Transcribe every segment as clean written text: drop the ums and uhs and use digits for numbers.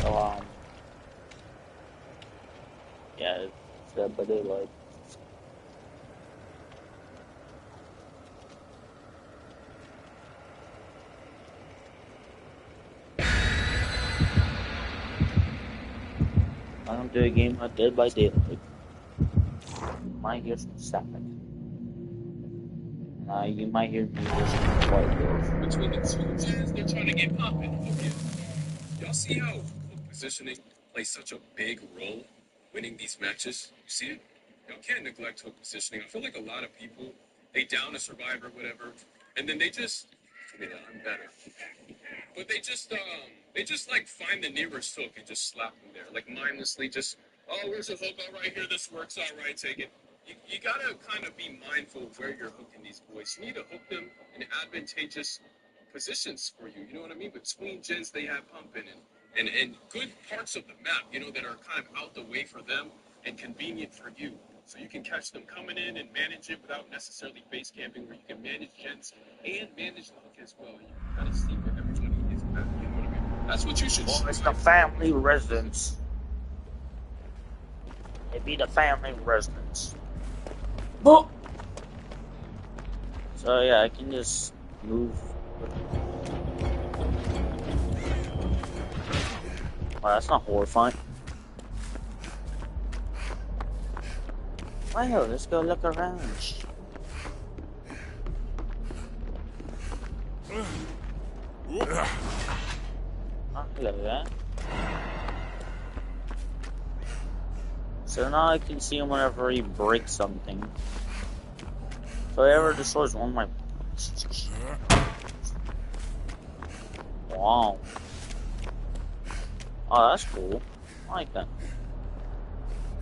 So, yeah, but they like. I don't do a game like Dead by Daylight. Might hear some static. You might hear me listening to White Girls. Between the two teams, they're trying to get popping. Okay. Y'all see how hook positioning plays such a big role winning these matches? You see it? Y'all can't neglect hook positioning. I feel like a lot of people, they down a survivor, whatever, and then they just, yeah, I'm better. But they just like find the nearest hook and just slap them there, like mindlessly. Just, oh, where's a hook? All right, here, this works. All right, take it. You gotta kind of be mindful of where you're hooking these boys. You need to hook them in advantageous positions for you. You know what I mean? Between gens, they have pumping and good parts of the map. You know that are kind of out the way for them and convenient for you. So you can catch them coming in and manage it without necessarily base camping, where you can manage gens and manage the hook as well. You kind of see where everybody is at. You know what I mean? That's what you should Well, it's strive the for. family residence. It be the family residence. Boop! So yeah, I can just move. Wow, that's not horrifying. Wow, let's go look around. Oh, hello there. So now I can see him whenever he breaks something. So he ever destroys one of my... Wow. Oh, that's cool. I like that.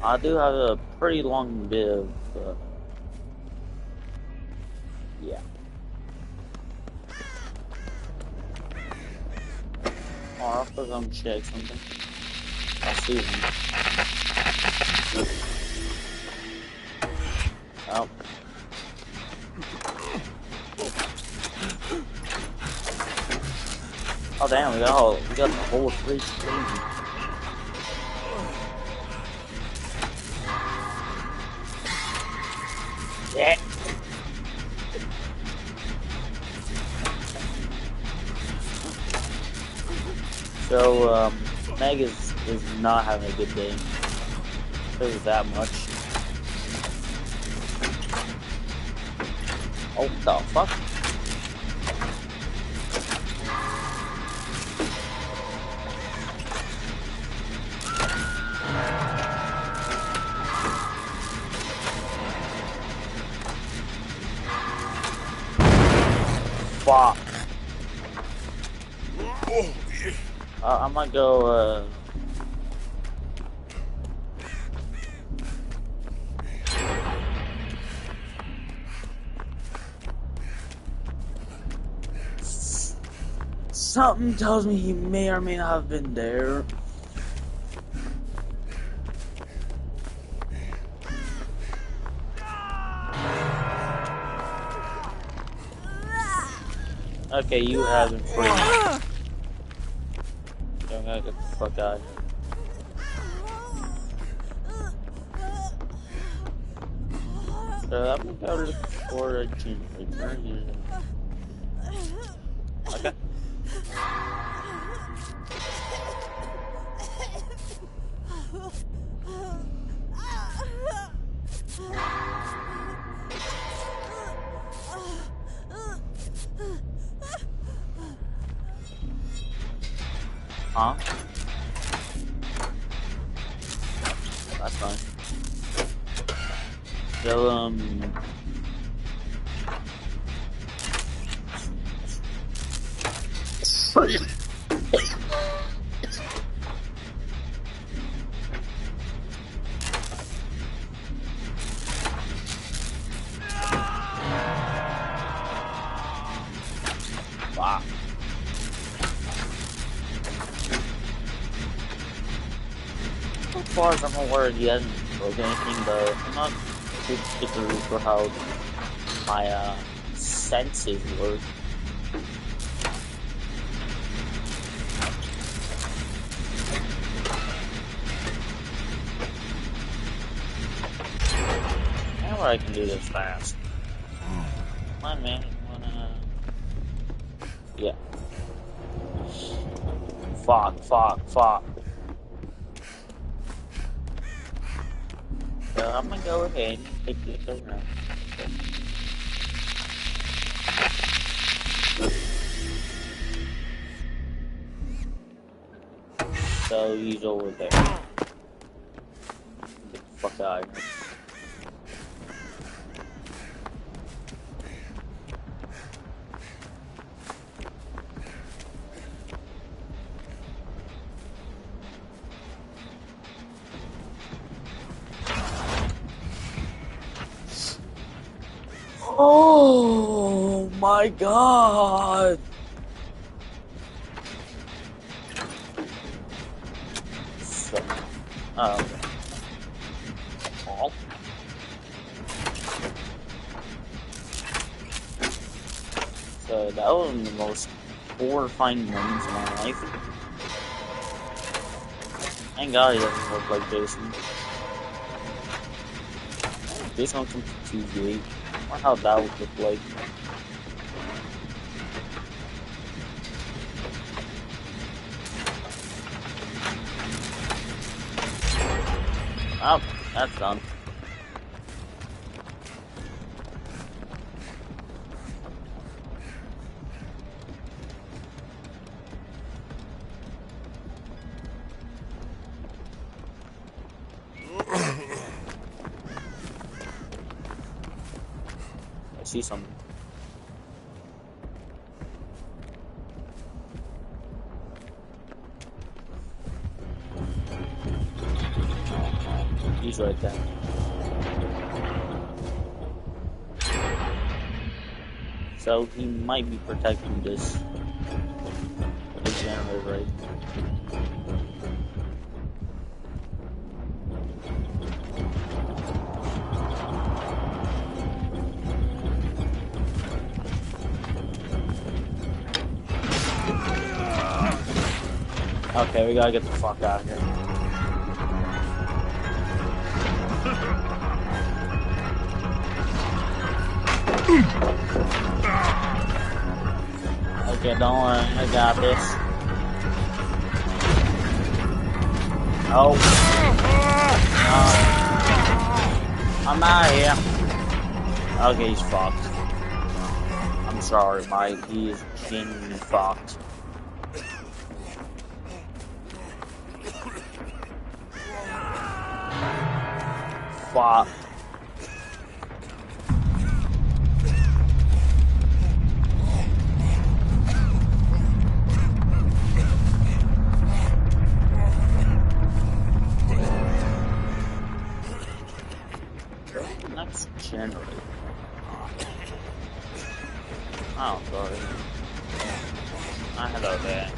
I do have a pretty long bit of... yeah. Oh, I'll put them check something. I see them. Oh. Oh damn, we got the whole three screen. Yeah. So, Meg is not having a good day. Because of that much. Oh, the fuck? Fuck. I might go, something tells me he may or may not have been there. Okay, you have him free. I'm gonna get the fuck out of here. So I'm gonna go look for a generator. Okay. Huh? That's fine. So, wow. As far as I'm aware, he hasn't broken anything, but I'm not too particular for how my senses work. know I can do this fast. Come on, man. Yeah. Fuck. So I'm gonna go ahead and take this around. So he's over there. Get the fuck out of here. Oh my god! So, oh. So that was one of the most horrifying moments of my life. Thank God he doesn't look like Jason. Jason looks too big. I wonder how that would look like. Oh, that's done. I see something. He's right there. So he might be protecting this generator, right? Okay, we gotta get the fuck out of here. Okay, don't worry, I got this. Oh. No. I'm out of here. Okay, he's fucked. I'm sorry, Mike. He is genuinely fucked. Fuck. Next generator. Oh, sorry. Hello there.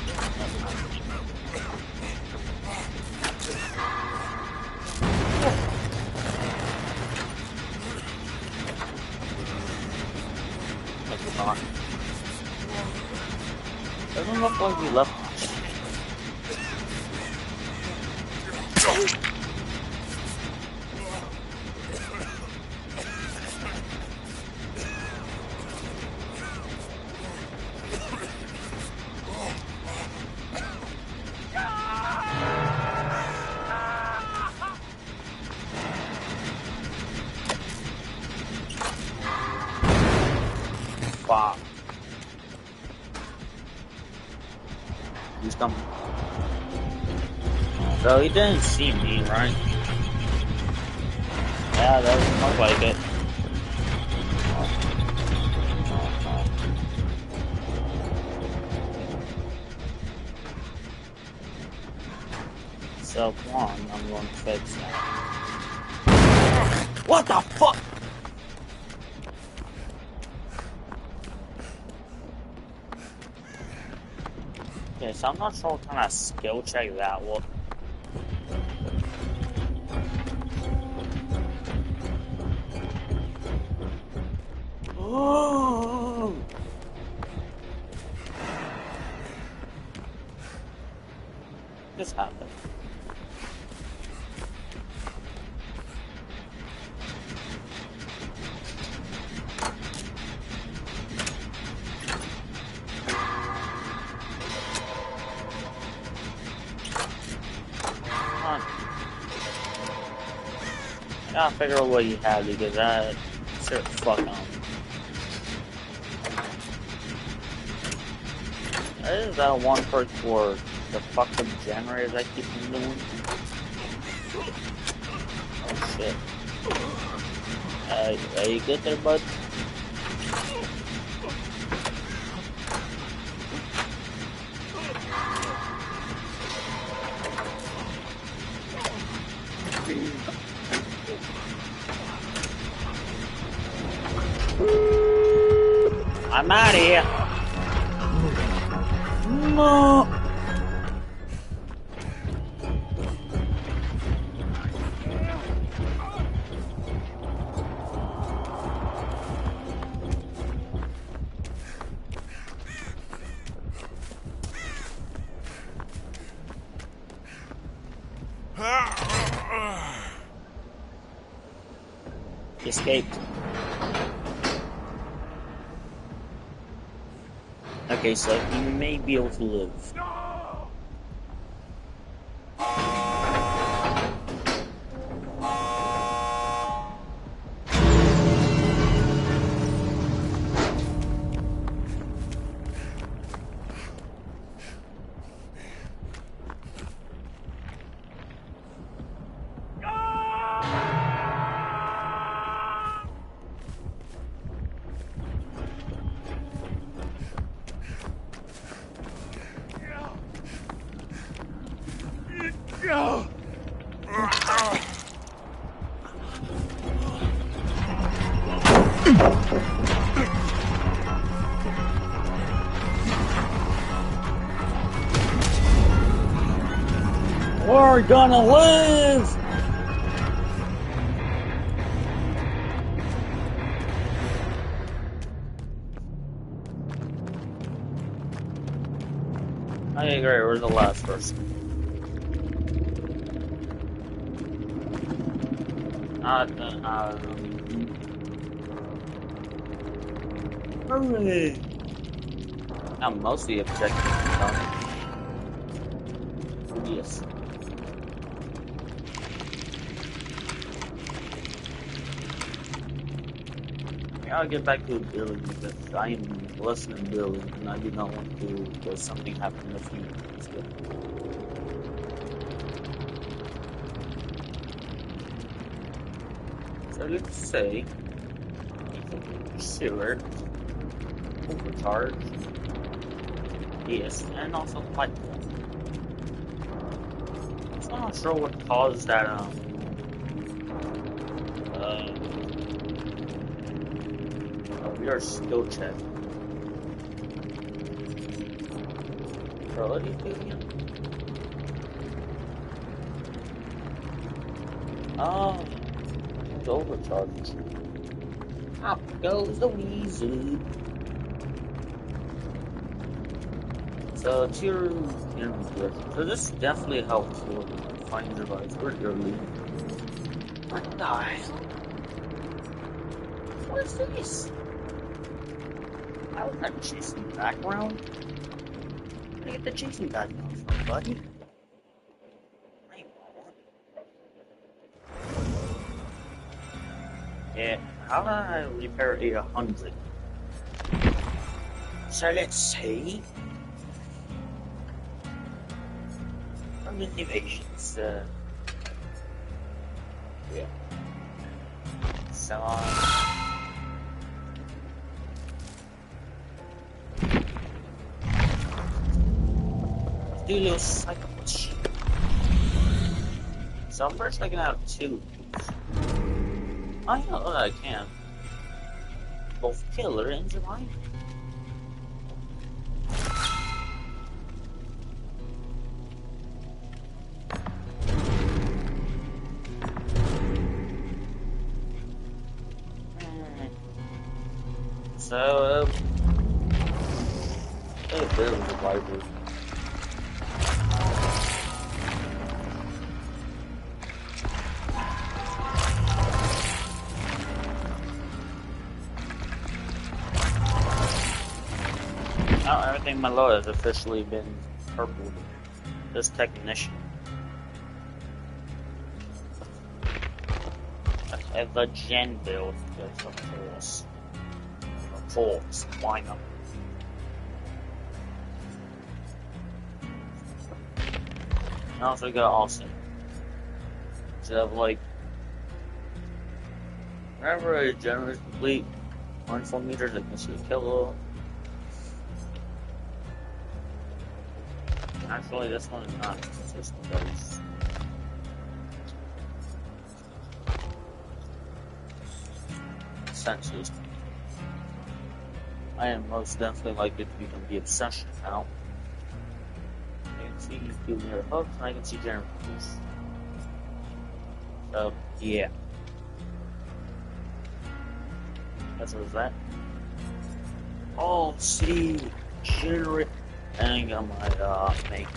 Doesn't look like he left. Fuck. He's coming. So he didn't see me, right? Yeah, that doesn't look like it. So come on, I'm going to fix that. What the fuck? Okay, so I'm not sure what kind of skill check that was. Oh! This happened. Gotta figure out what he had because that sure fuck on. Is that one perk for the fucking generators I keep doing? Oh shit. Are you good there, bud? I'm out of here. No. Escaped. Okay, so you may be able to live. We're gonna live! Okay, great, where's the last person? Hooray! I'm mostly objective done. Yes. I'll get back to the building because I am less than building and I do not want to because something happened with me. So let's say sewer, overcharge, yes, and also pipe. So I'm not sure what caused that your skill check. Ability failure? Oh, it's overcharged. Up goes the weasel. So it's your so this definitely helps you find your life early. What the hell? What is this? I was not chasing the background. Where did I get the chasing background from, buddy? Yeah, how did I repair 100? So let's see. From innovations, yeah. So do a little cycle shit. So first I can have two. I know that I can. Both killer and survivor. So, hey, there's a survivor. Now everything in my load has officially been purpled. This technician. If the gen build, yes, of course. Of course, why not? And also we got Austin. Instead of like, whenever a gen is complete, 1 meters, I can see a kill. Actually, this one is not consistent. Because senses. I am most definitely likely to become the obsession now. I can see you doing your hooks, and I can see generators. So, yeah. That's what was that. Oh, see, generate. And I got my, make.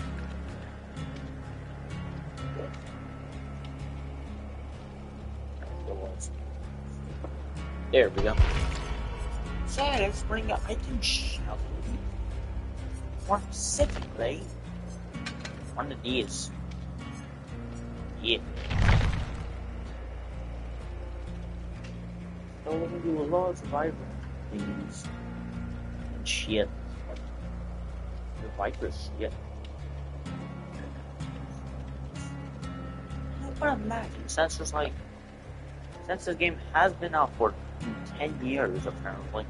There we go. Yeah, let's bring up. I can shout. More specifically, one of these. Yeah. So we're gonna do a lot of survival things and shit. The Viper's shit. But I'm mad. Since it's like, since this game has been out for 10 years apparently.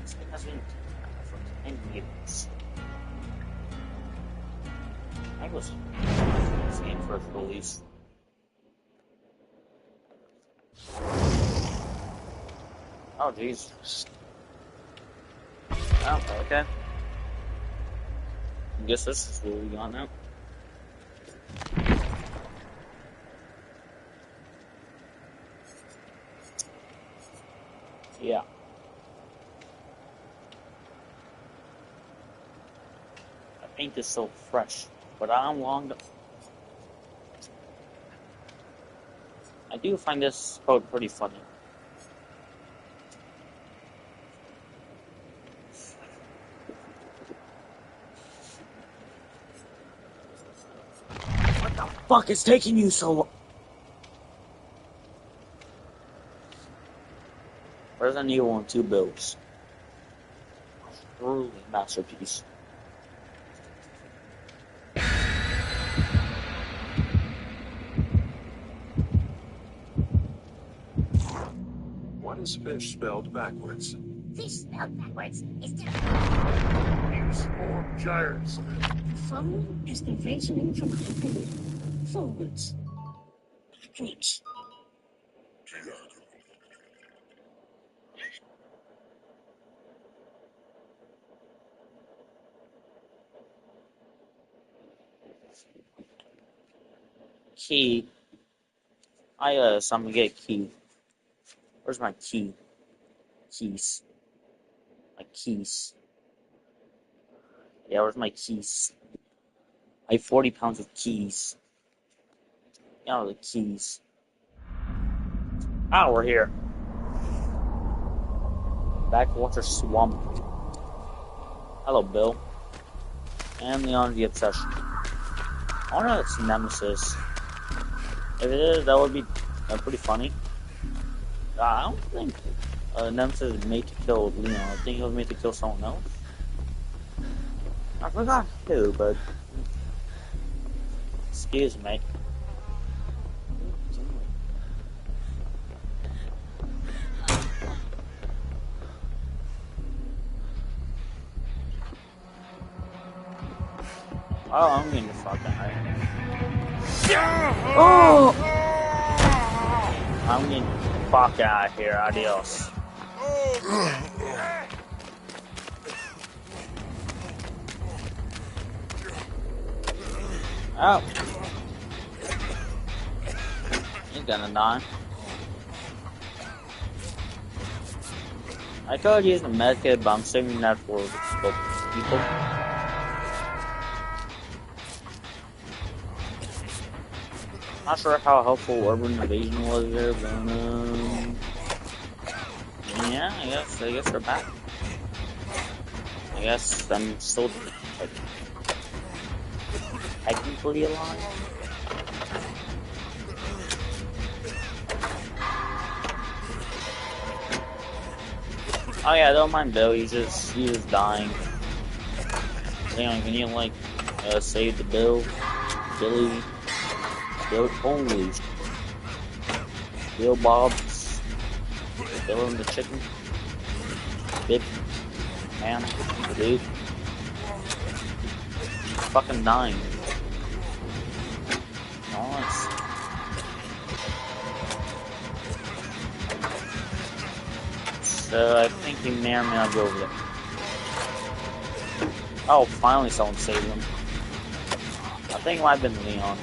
This game has been out for 10 years. I was this game first release. Oh jeez. Oh, okay. I guess this is what we got now. Yeah. The paint is so fresh, but I'm long. I do find this code pretty funny. What the fuck is taking you so long? Resident Evil on 2 builds. Truly masterpiece. What is fish spelled backwards? Fish spelled backwards is different. Use 4 gyres. Following is the reasoning from hyperlink. Forwards. Backwards. Key. So I'm gonna get a key. Where's my key? Keys. My keys. Yeah, where's my keys? I have 40 pounds of keys. Yeah, the keys. Ah, we're here. Backwater Swamp. Hello, Bill. And Leon the Obsession. I wonder if it's Nemesis. If it is, that would be pretty funny. I don't think Nemesis is made to kill Leon. I think he was made to kill someone else. I forgot who, but excuse me. Oh, I'm getting the fuck out. Oh! I'm getting the fuck out of here. Adios. Oh. He's gonna die. I could use the medkit, but I'm saving that for people. Not sure how helpful Urban Invasion was there, but yeah, I guess they're back. I guess I'm still like, technically alive. Oh yeah, don't mind Bill. He's just dying. Damn, can you like save the Bill? Billy? Bill? Holy! Bill Bob's. Bill and the chicken. Big man, dude. Fucking dying. Nice. So I think he may or may not go over there. Oh, finally someone saved him. I think it might have been Leon.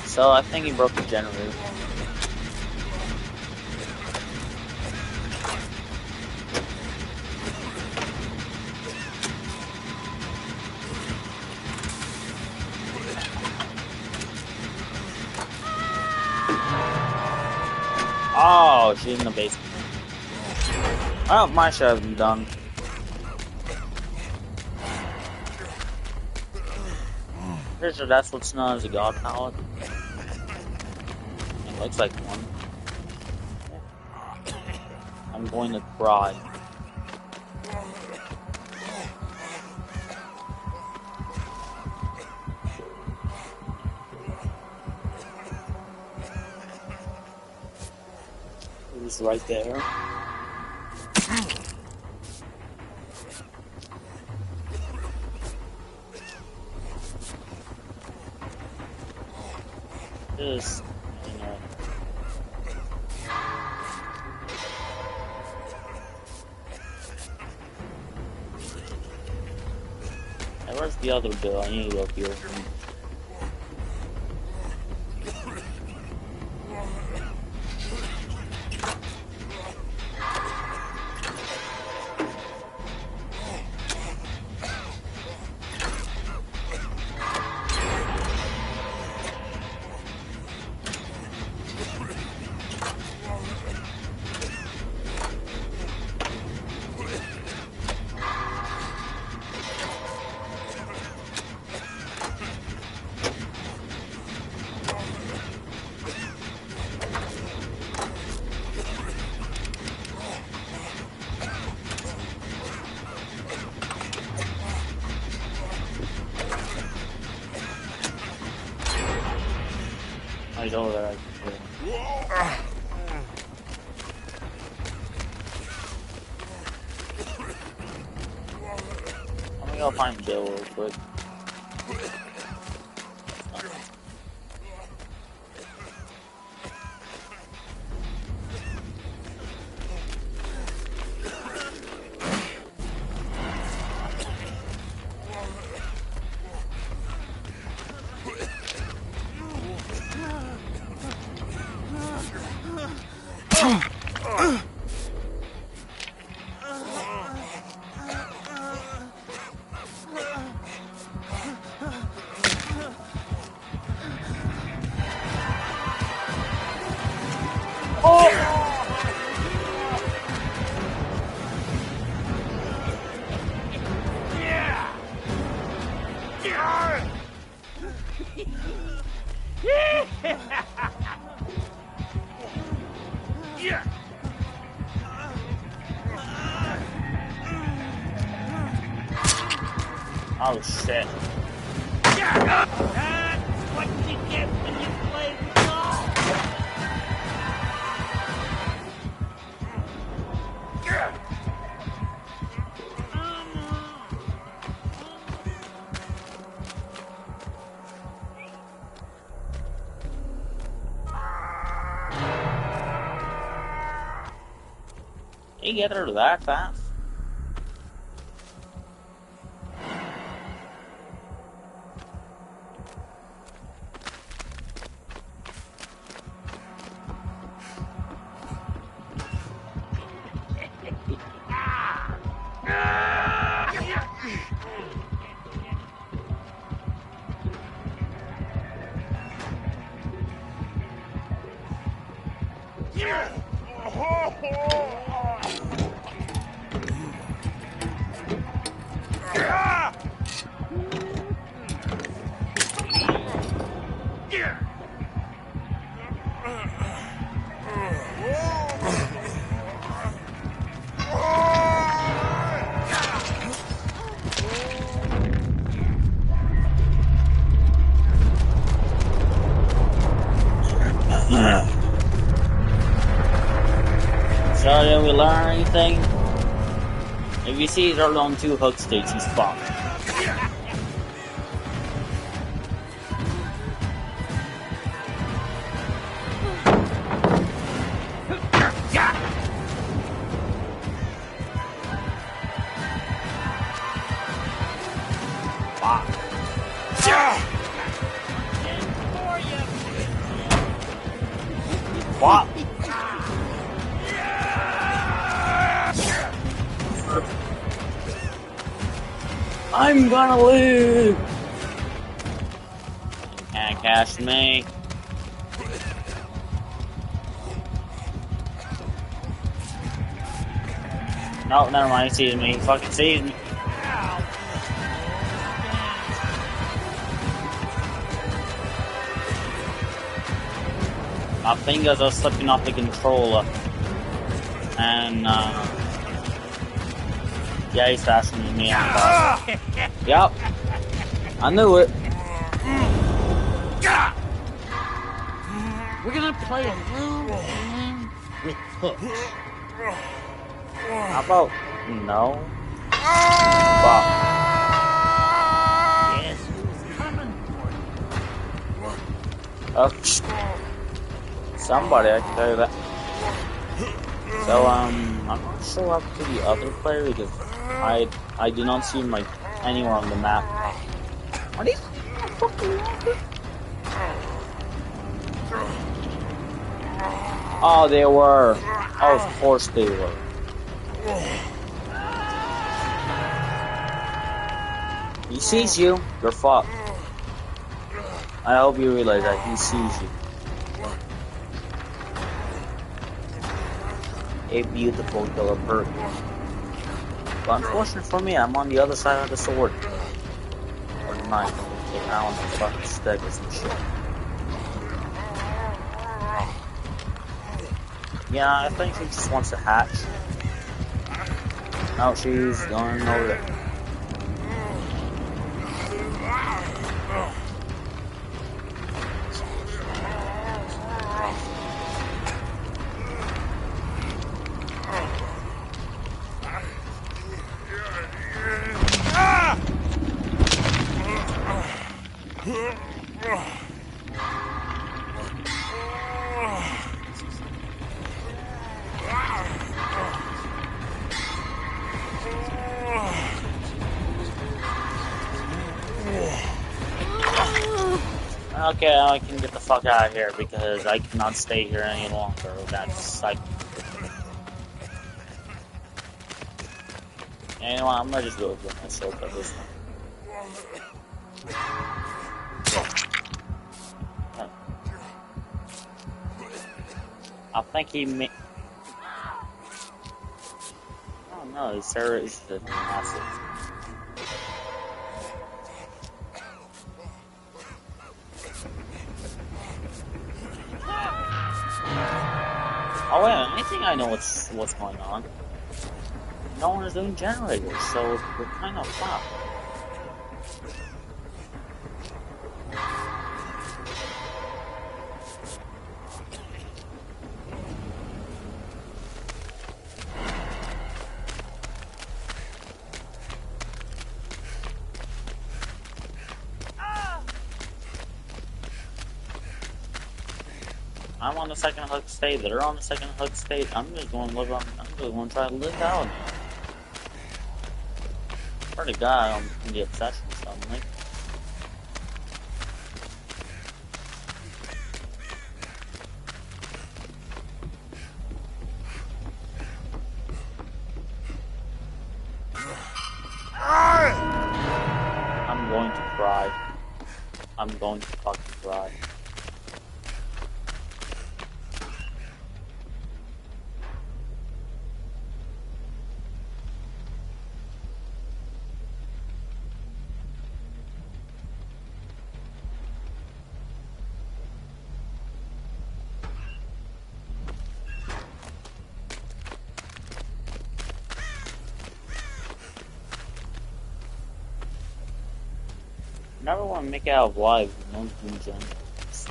So I think he broke the generator. Oh, she's in the basement. Oh, my shit has been done. Pretty sure that's what's known as a god pallet. It looks like one. I'm going to cry. It was right there. Just, you know. Hey, where's the other Bill? I need to go heal him. He's over there. I'm gonna go find Bill real quick. Oh shit. That's what you get when you play with dolls. Did you get her that fast? So did we learn anything? If you see he's already on 2 hook states, he's fucked. What? I'm gonna live! Can't catch me. No, never mind, he sees me. He fucking sees me. My fingers are slipping off the controller. And, yeah, he's faster than me. Yep. I knew it. We're gonna play a little game with hooks. How about no? Fuck. Yes, who's coming for you? Oh, somebody, I can tell you that. So, I'm not sure up to the other player because I do not see him like anywhere on the map. Are these fucking walkers? Oh, they were. Oh, of course they were. He sees you. You're fucked. I hope you realize that he sees you. A beautiful killer bird. But unfortunately for me, I'm on the other side of the sword. Or the knife. Take out on the fucking stick or some shit. Yeah, I think she just wants to hatch. No, she's going over there. Okay, I can get the fuck out of here because I cannot stay here any longer. That's like. Anyway, I'm gonna just go get myself at this one. I think he may. Oh no, Sarah is the massive. Oh wait, I think I know what's going on. No one is doing generators, so we're kind of fucked. I'm on the second hook state, they're on the second hook state. I'm just going to live on. I'm just going to try to live out. Pretty guy on the obsession suddenly. I'm going to cry. I'm going to fucking cry. Never want to make it out of live with no doing generators.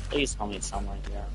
Please tell me it's something like that.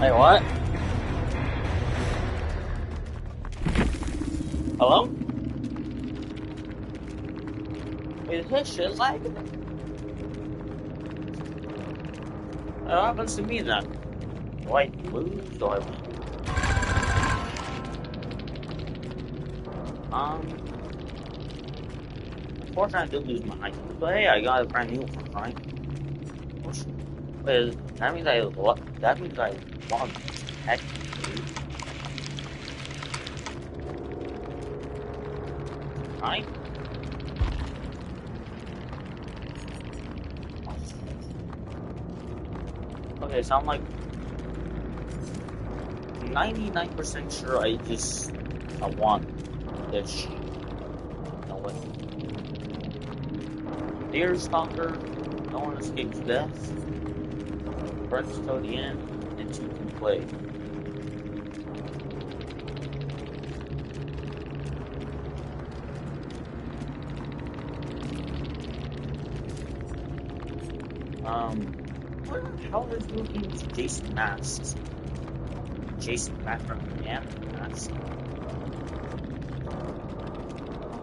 Wait, what? Hello? Wait, this shit lagging? What happens to me then? Do I lose? Do I win? Unfortunately, I did lose my items, but hey, I got a brand new one, right? Wait, that means I lost. That means I won. Technically. Right? Okay, so I'm like 99% sure I won this. No way. Deer Stalker, no one escapes death. Friends till the end, and two can play. What the hell is moving to Jason Masks? Jason background and Masks.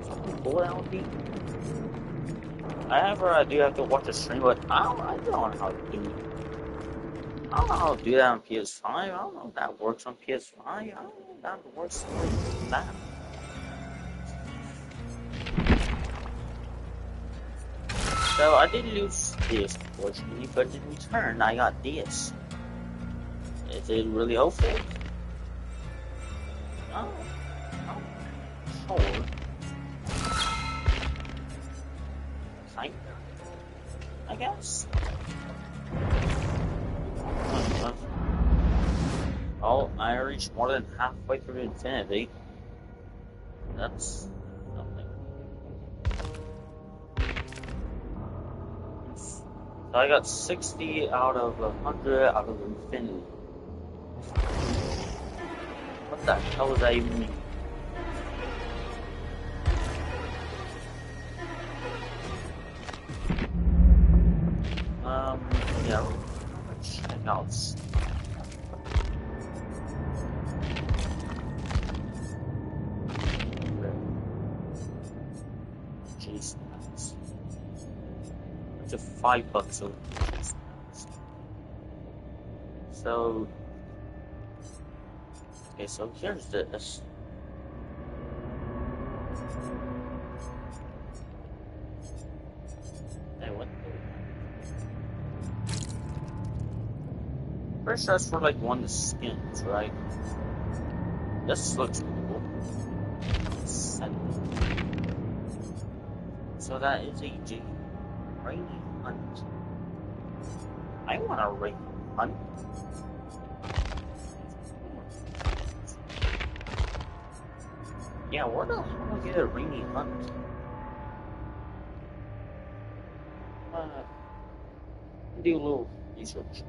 Something cool that would be. I do have to watch a stream, but I don't know how to do it. I don't know how to do that on PS5. I don't know if that works on PS5. I don't know if that works on that. So I did lose this, unfortunately, but in return I got this. Is it really hopeful? No. No. Sure. Kind of. I guess. Oh, I reached more than halfway through infinity. That's something. So I got 60 out of 100 out of infinity. What the hell does that even mean? Yeah, check out. Jason Max. It's a $5 so. So, okay, so here's this. Hey, what? First, that's for like one of the skins, right? This looks cool. So that is a rainy hunt. I want a rainy hunt. Yeah, where the hell do I get a rainy hunt? Do a little research.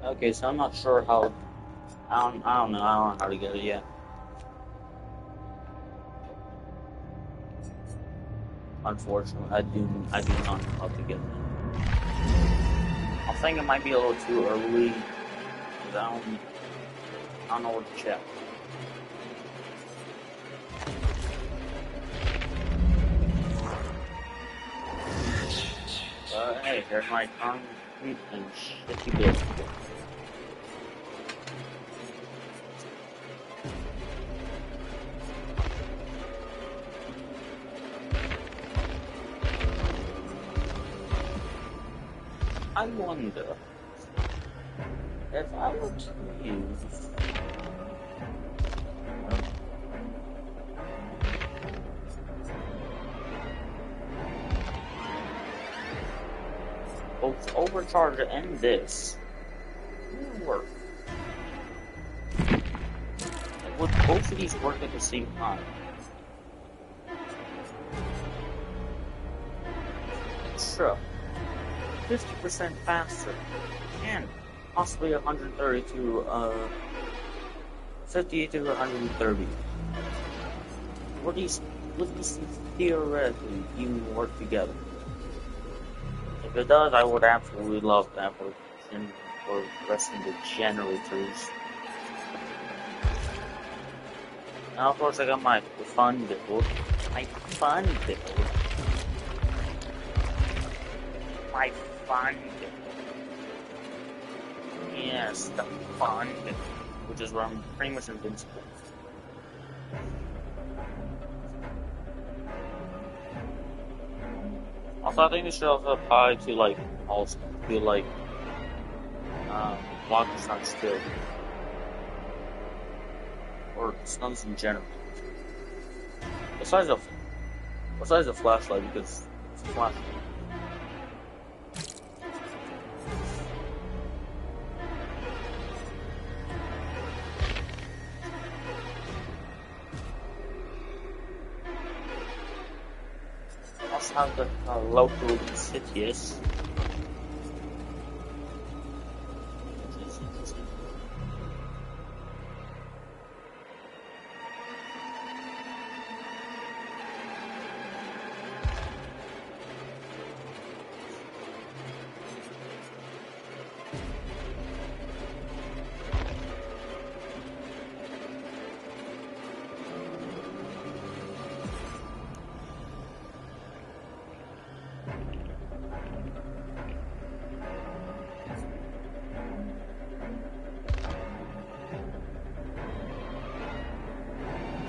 Okay, so I'm not sure how. I don't know. I don't know how to get it yet. Unfortunately, I do not know how to get it. I think it might be a little too early because I don't know what to check. Hey, here's my concrete and shitty bit. I wonder if I were to use both overcharger and this, would it work? Like, would both of these work at the same time? Sure. 50% faster, and possibly 130 to 50 to 130. Would these theoretically even work together? If it does, I would absolutely love that for resting the generators. Now, of course, I got my fun build. My fun build. Yes, the fun, which is where I'm pretty much invincible. Also, I think this should also apply to block is not still, or stunts in general. Besides the flashlight, because it's a flashlight. Have the local cities. Which is interesting.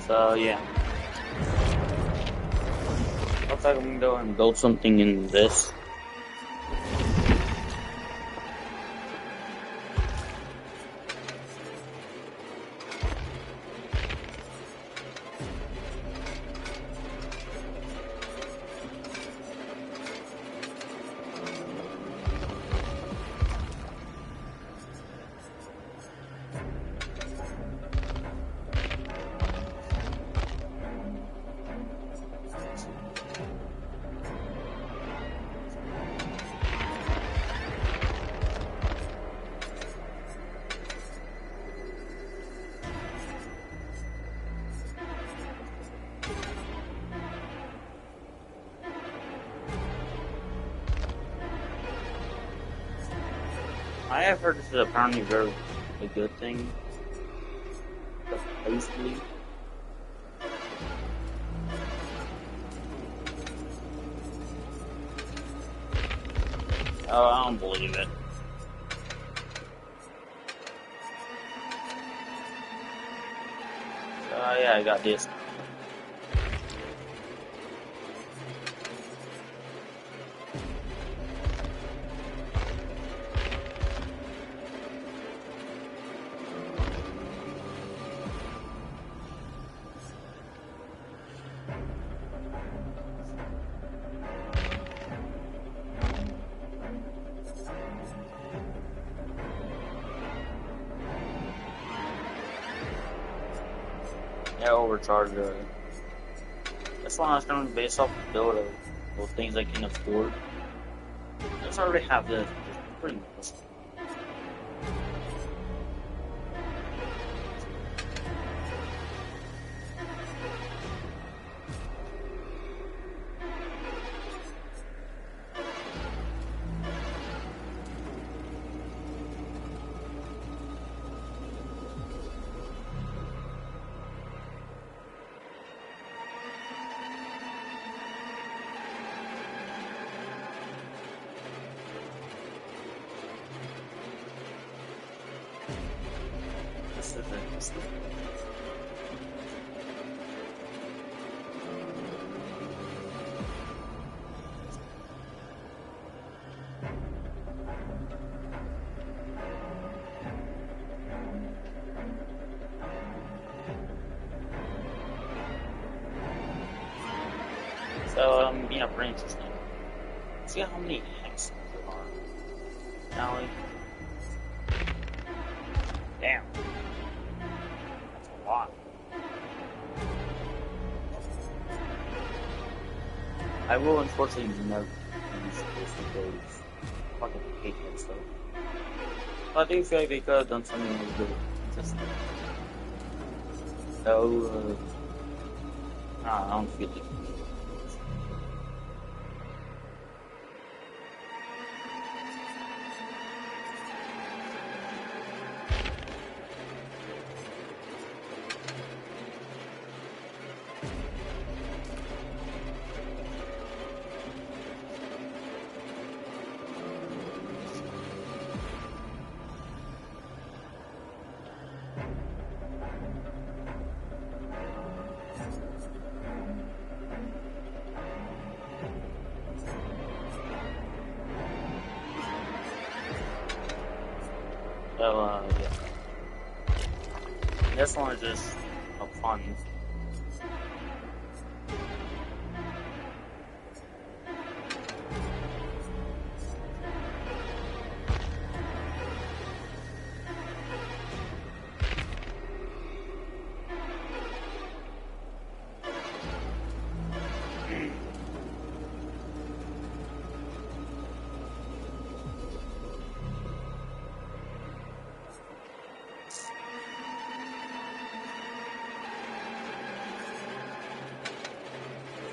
So yeah, looks like I'm gonna go and build something in this. I have heard this is apparently very a good thing, supposedly. Oh, I don't believe it. Yeah, I got this. Yeah, overcharge the. That's why I was going to base off the build of those things I can afford. I just already have this. Pretty much. this is interesting. So, yeah, pretty interesting. See how many hexes there are. Now, damn. That's a lot. I will unfortunately never use this because I fucking hate that stuff. I do feel like they could have done something really interesting. So, I don't feel like so, yeah. This one is just fun.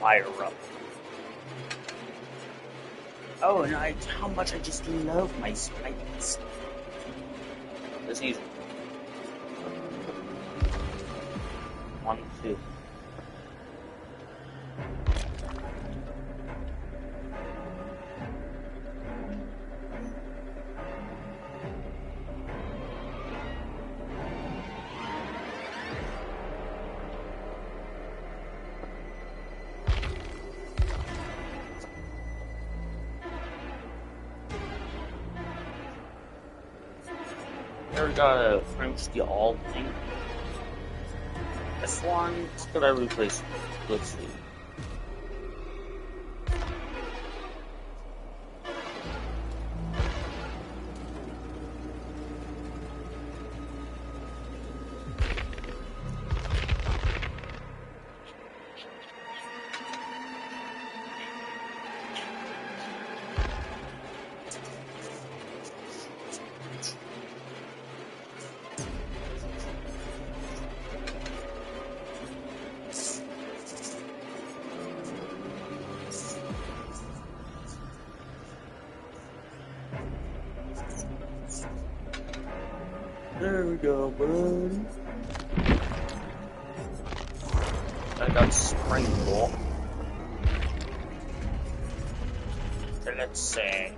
Fire up. Oh, and how much I just love my spikes. This is 1, 2. There we got a French the all thing. This one, could I replace? Let's see. There we go, bud. I got spring ball. So let's see.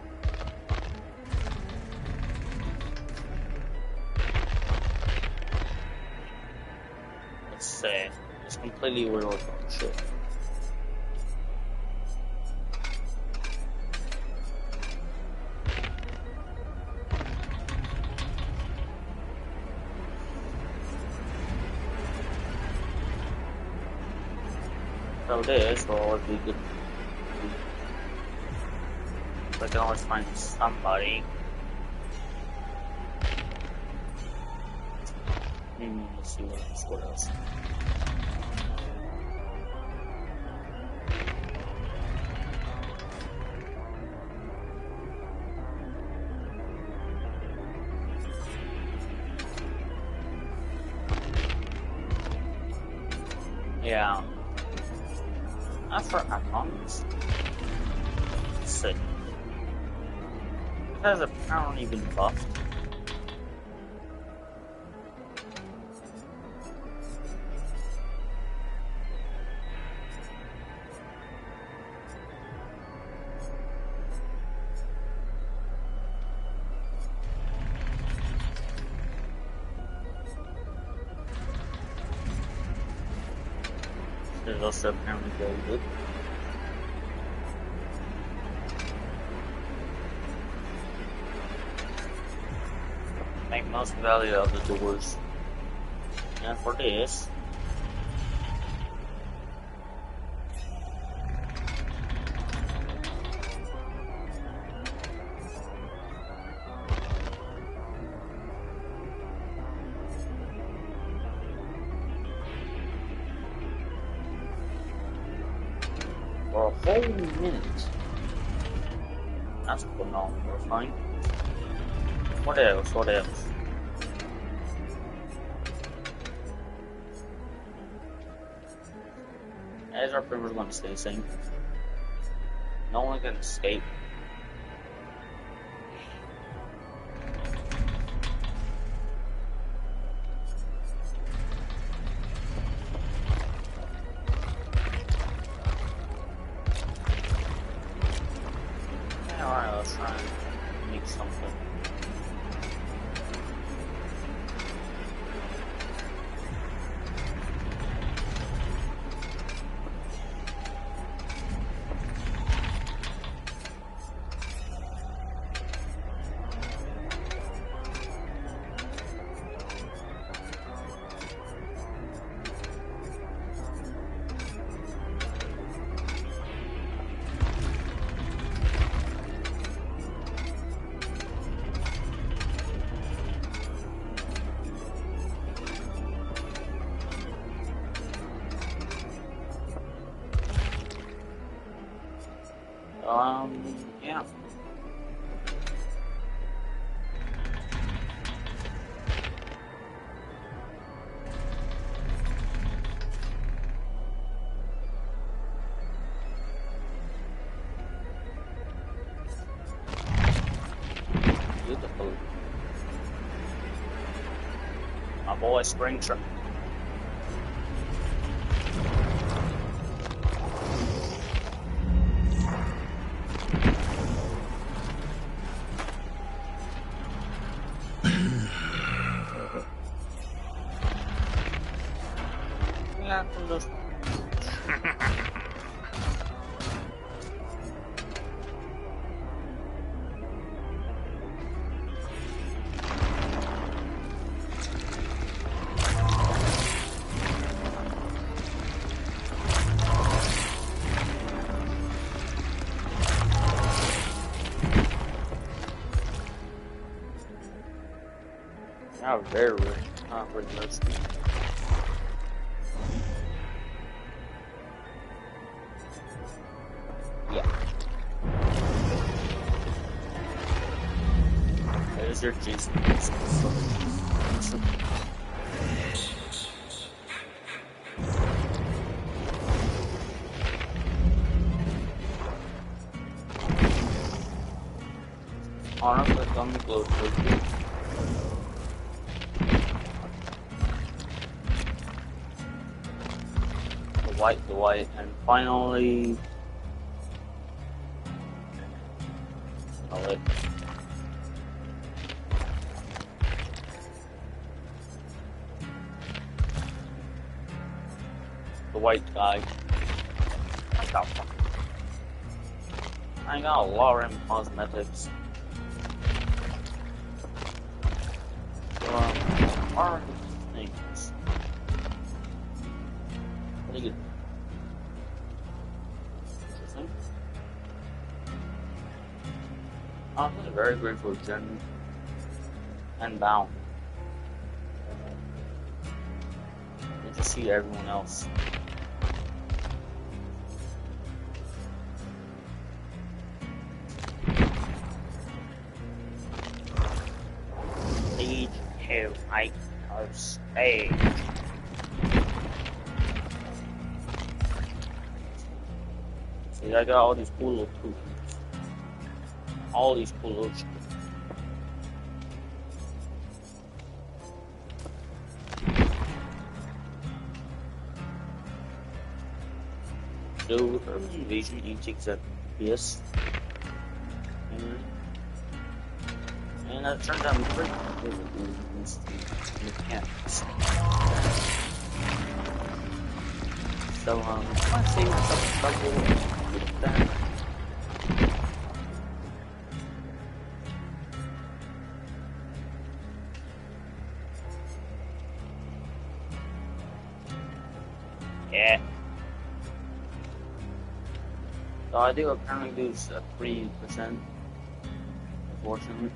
Let's see. It's completely real shit. So this will always be good. I can always find somebody. Let's see what else. Yeah. Not for icons. Let's see. It has apparently been buffed. There's also apparently very good. Make most value of the doors. And for this, for a whole minute. That's phenomenal, fine. What else? What else? As our primers going to stay the same. No one can escape. Alright, let's try and make something. Yeah. Beautiful. My boy Springtrap. Yeah, from those. Not very, not really thirsty. Yeah. There's your Jason. Honestly, come close with you. The white, and finally, oh wait, the white guy. I got a lot of cosmetics. Are things pretty good. I'm very grateful for Jen and Bound. Good to see everyone else. Stage 2, I are stage. See, I got all these cool little tokens. All these cool little shit. So, urban invasion each exact yes. And that turns out pretty good mechanics. So, I want to save myself a couple then. Yeah. So I do apparently lose 3%, unfortunately.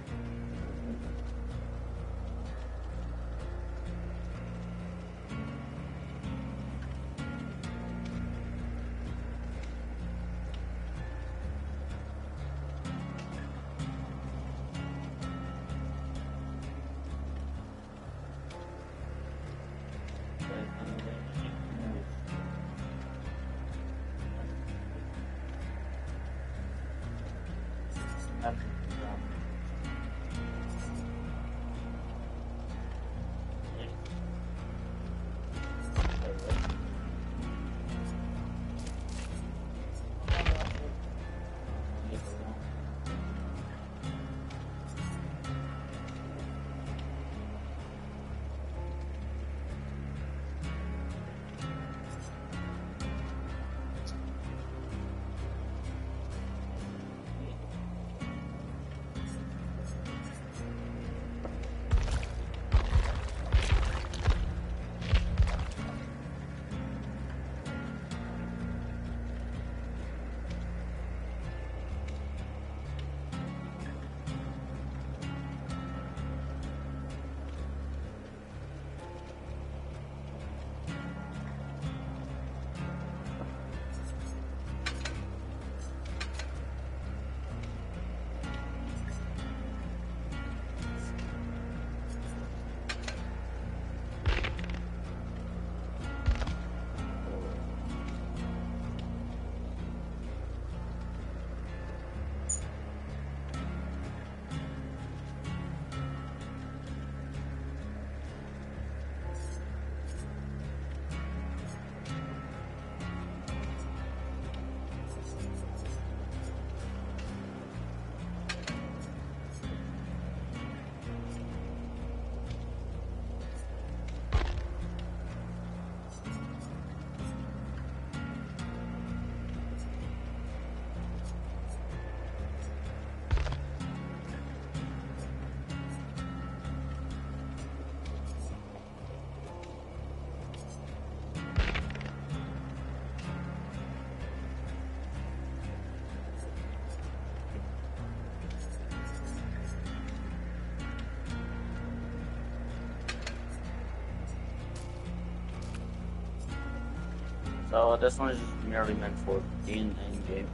So this one is just merely meant for being in game.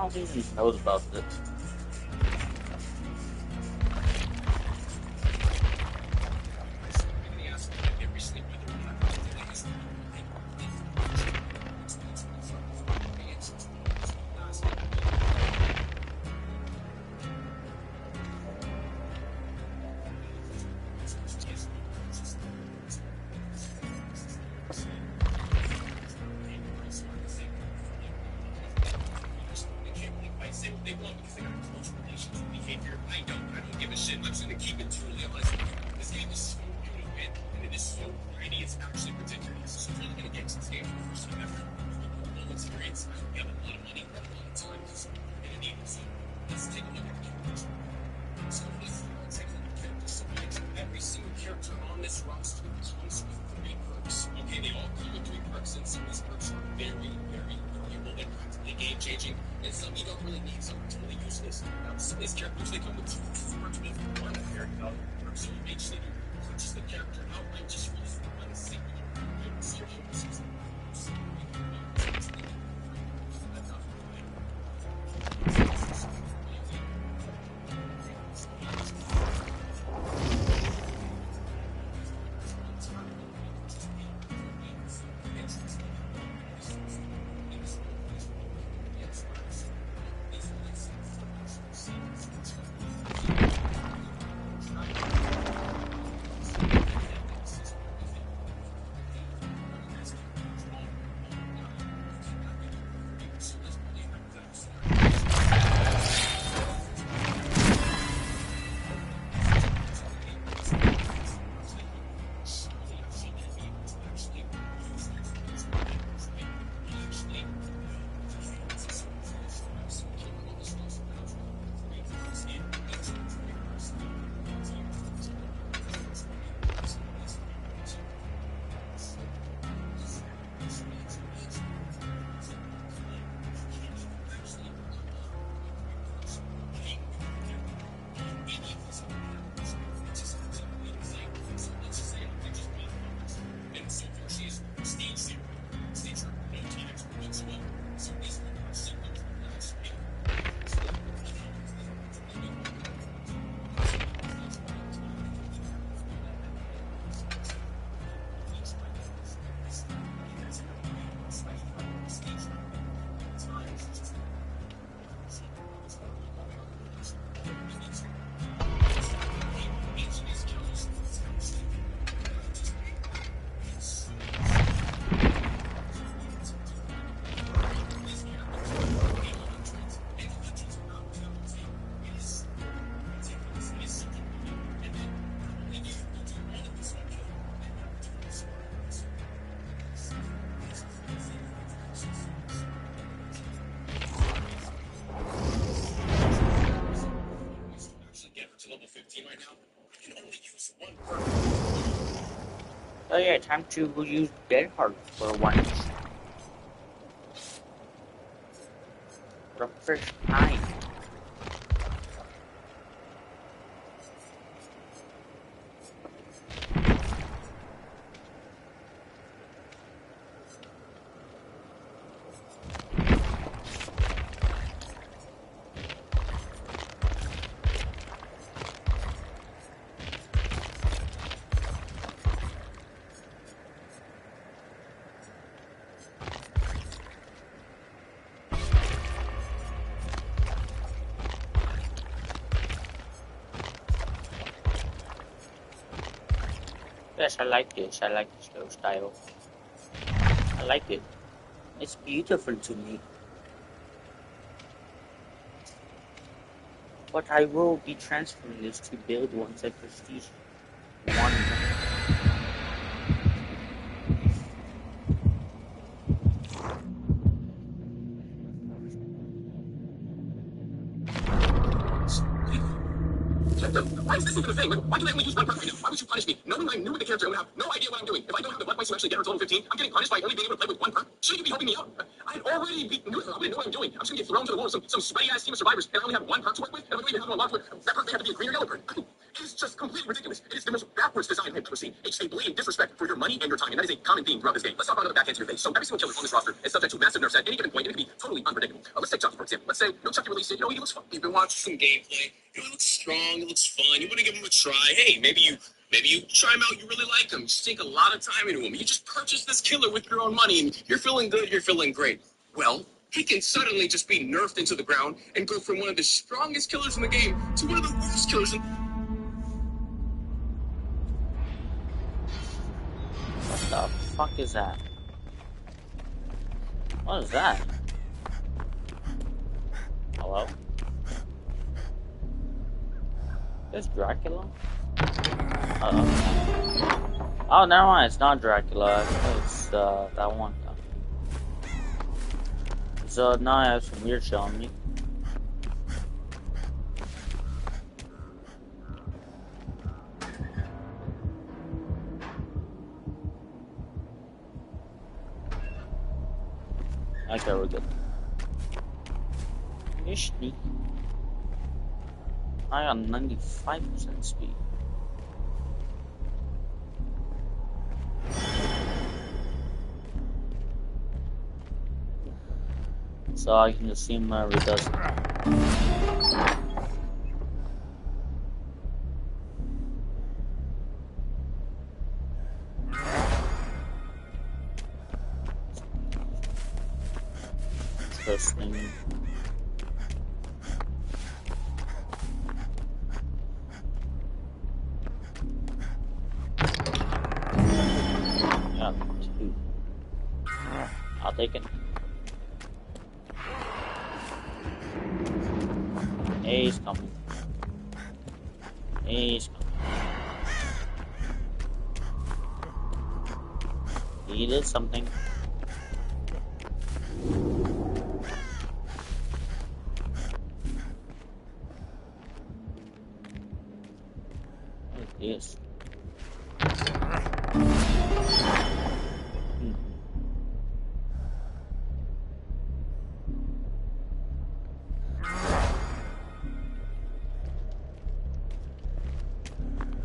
hell even knows about this? They want because they got a close relationship behavior. I don't give a shit. I'm just gonna keep it truly honest. This game is so new to win, and it is so grindy. It's actually ridiculous. So I'm really gonna get to this game for the first time ever. Full experience. We have a lot of money, a lot of time, so we're gonna need it. So let's take a look at the characters. So let's take a look at the characters. So every single character on this roster comes with 3 perks. Okay, they all come with 3 perks, and some of these perks are very, very valuable and practically game changing. And some you don't really need, some are totally useless. Some of these characters, they come with 2 perks with 1 very valuable perk. So you may just need to purchase the character outright just for this one single season. Oh yeah, time to use Dead Hard for once. For the first time. Yes, I like this. I like this style. I like it. It's beautiful to me. But I will be transferring this to build once I prestige 1. Why is this even a thing? Why can I only use 1 perk right now? Why would you punish me? Knowing I'm new with the character, I would have no idea what I'm doing. If I don't have the blood points to actually get her to level 15, I'm getting punished by only being able to play with 1 perk. Shouldn't you be helping me out? I'd already be new. I wouldn't know what I'm doing. I'm just gonna get thrown to the wolves, some sweaty ass team of survivors, and I only have 1 perk to work with, and I don't even have a lot to it. That perk may have to be a green or yellow perk. It is just completely ridiculous. It is the most backwards design I've ever seen. It's a blatant disrespect for your money and your time, and that is a common theme throughout this game. Let's talk about another backhand to your face. So every single killer on this roster is subject to massive nerfs at any given point, and it can be totally unpredictable. Let's take Chucky, for example. Let's say, Chucky released it. He looks fun. You've been watching some gameplay. He looks strong. He looks fun. You want to give him a try. Hey, maybe you try him out. You really like him. You sink a lot of time into him. You just purchase this killer with your own money, and you're feeling good. You're feeling great. Well, he can suddenly just be nerfed into the ground and go from one of the strongest killers in the game to one of the worst killers in. What the fuck is that? What is that? Hello? Is Dracula? Oh, never mind. It's not Dracula. It's that one. So now I have some weird shit on me. Okay, we're good. You're sneaky. I got 95% speed. So I can just see him wherever he does. Interesting. Yeah, 2. I'll take it. He's coming. He's coming. He did something. What is this?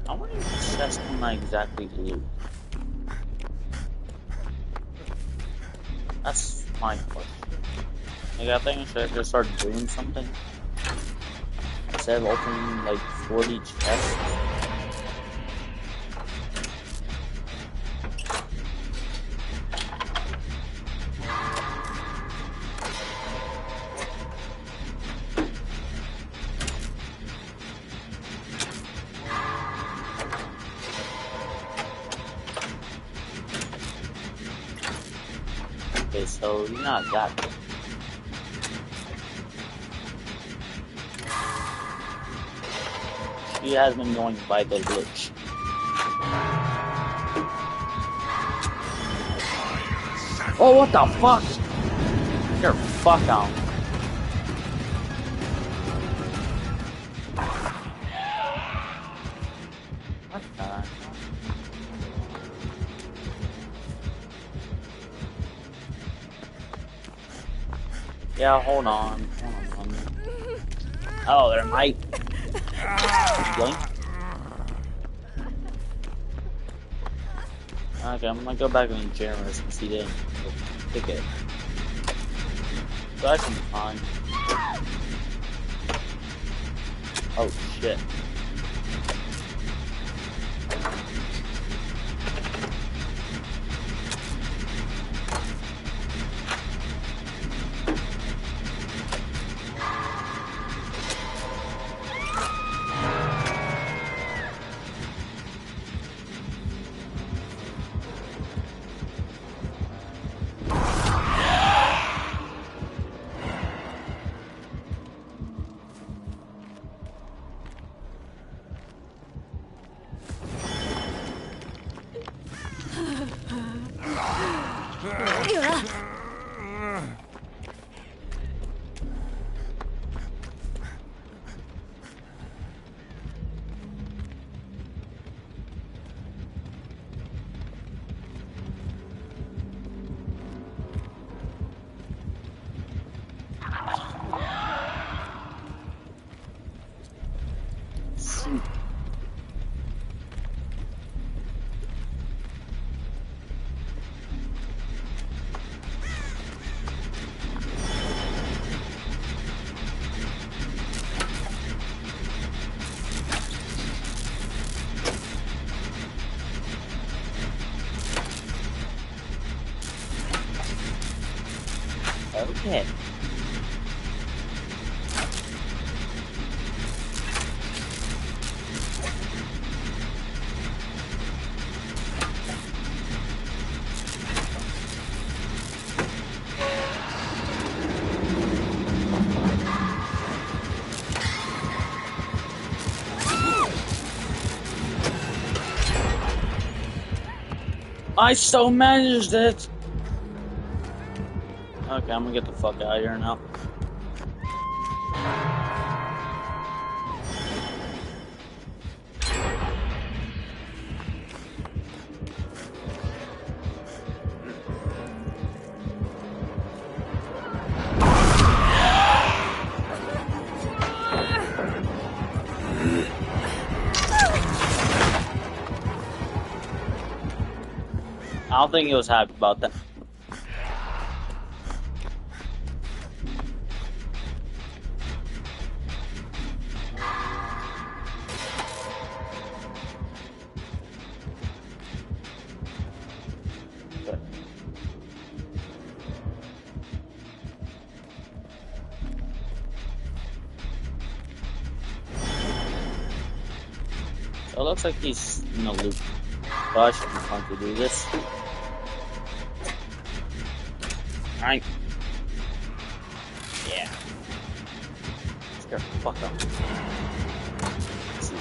I wonder if this chest will not exactly loot. That's my question. Like, I think I should just start doing something. Instead of opening like 40 chests. Okay, so you're not that good. She has been going by the glitch. Oh, what the fuck? You're fuck out. What the? Yeah, hold on. Oh, there might. Blink. Okay, I'm gonna go back in the gym since he didn't pick it. So I can be fine. Oh shit. Okay. I so managed it! Okay, I'm gonna get the fuck out of here now. I don't think he was happy about that. So it looks like he's in a loop. But I should be fun to do this. Alright. Yeah. Scare the fuck up. Let's see.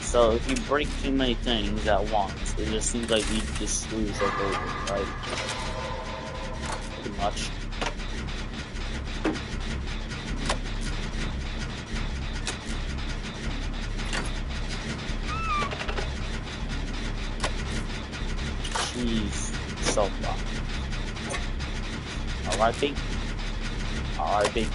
So if you break too many things at once, it just seems like you just screw yourself over, right? Pretty much. Jeez, so far. R.I.P. R.I.P.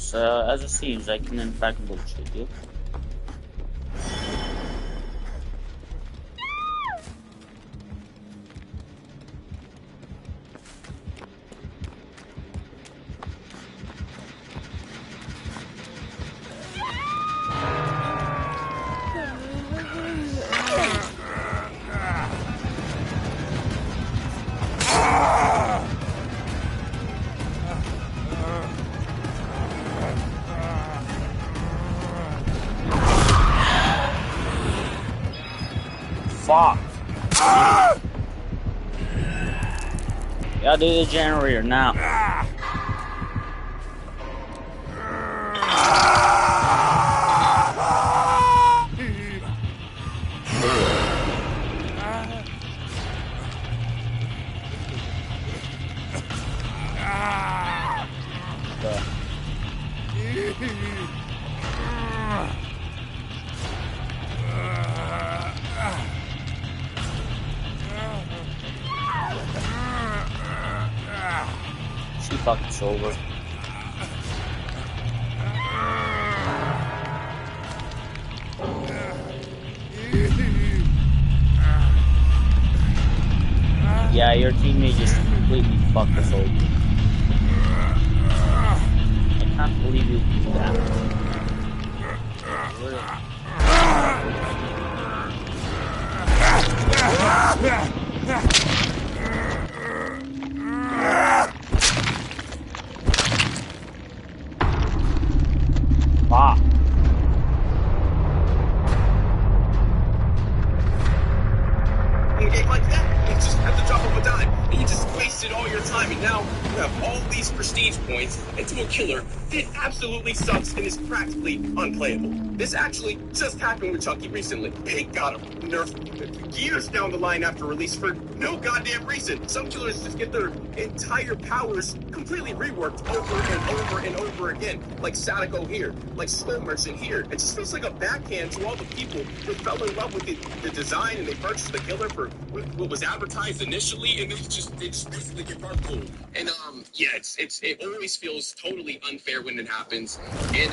So, as it seems, I can in fact bullshit you. Fuck! Gotta do the generator now. She fucking sober. Yeah, your teammate just completely fucked us over. I can't believe you did that. Really? Wow. In a game like that, it's just at the drop of a dime. And you just wasted all your time, and now you have all these prestige points into a killer that absolutely sucks and is practically unplayable. This actually just happened with Chucky recently. They got him nerfed years down the line after release for no goddamn reason. Some killers just get their entire powers completely reworked over and over and over again. Like Sadako here, like Slow Merchant here. It just feels like a backhand to all the people who fell in love with the design and they purchased the killer for what was advertised initially, and they just basically get part cool. And yeah, it always feels totally unfair when it happens. And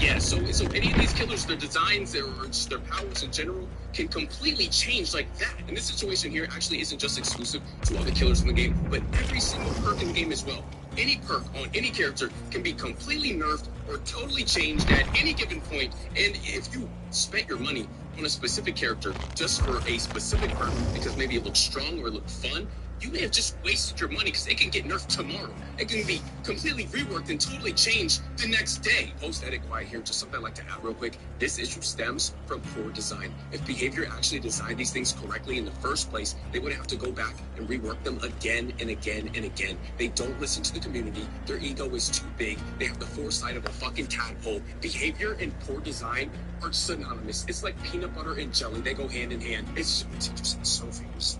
yeah, so any of these killers, their designs or just their powers in general can completely change like that. And this situation here actually isn't just exclusive to all the killers in the game, but every single perk in the game as well. Any perk on any character can be completely nerfed or totally changed at any given point. And if you spent your money on a specific character just for a specific perk because maybe it looks strong or it looked fun, you may have just wasted your money because it can get nerfed tomorrow. It can be completely reworked and totally changed the next day. Post-edit quiet here, just something I'd like to add real quick. This issue stems from poor design. If Behavior actually designed these things correctly in the first place, they would have to go back and rework them again and again and again. They don't listen to the community. Their ego is too big. They have the foresight of a fucking tadpole. Behavior and poor design are synonymous. It's like peanut butter and jelly. They go hand in hand. It's just so famous.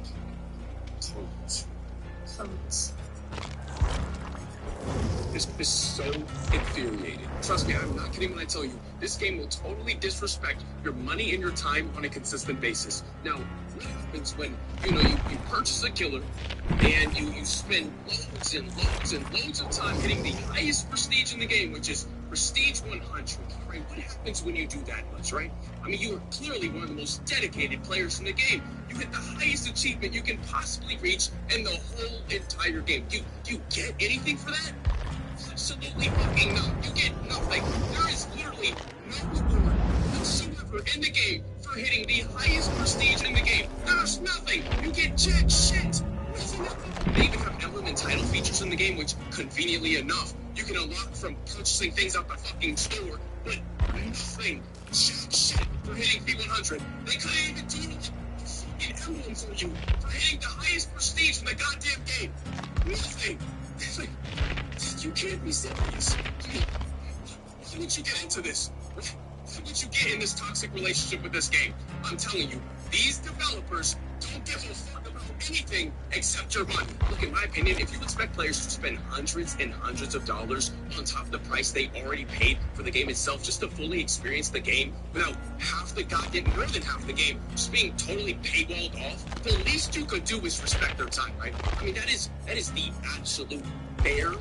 This is so infuriating. Trust me, I'm not kidding when I tell you, this game will totally disrespect your money and your time on a consistent basis. Now, what happens when, you purchase a killer and you spend loads and loads and loads of time hitting the highest prestige in the game, which is Prestige 100, right? What happens when you do that much, right? I mean, you are clearly one of the most dedicated players in the game. You hit the highest achievement you can possibly reach in the whole entire game. Do you get anything for that? Absolutely fucking not. You get nothing. There is literally no reward whatsoever in the game for hitting the highest prestige in the game. There's nothing. You get jack shit. They even have emblem and title features in the game, which, conveniently enough, you can unlock from purchasing things out the fucking store, but nothing. Jack shit for hitting P100. They couldn't even do fucking emblem for you for hitting the highest prestige in the goddamn game. Nothing. It's like, you can't be serious. Why would you get into this? Why would you get in this toxic relationship with this game? I'm telling you, these developers don't give a fuck about anything except your money. Look, in my opinion, if you expect players to spend hundreds and hundreds of dollars on top of the price they already paid for the game itself just to fully experience the game without more than half the game just being totally paywalled off, the least you could do is respect their time, right? I mean, that is the absolute bare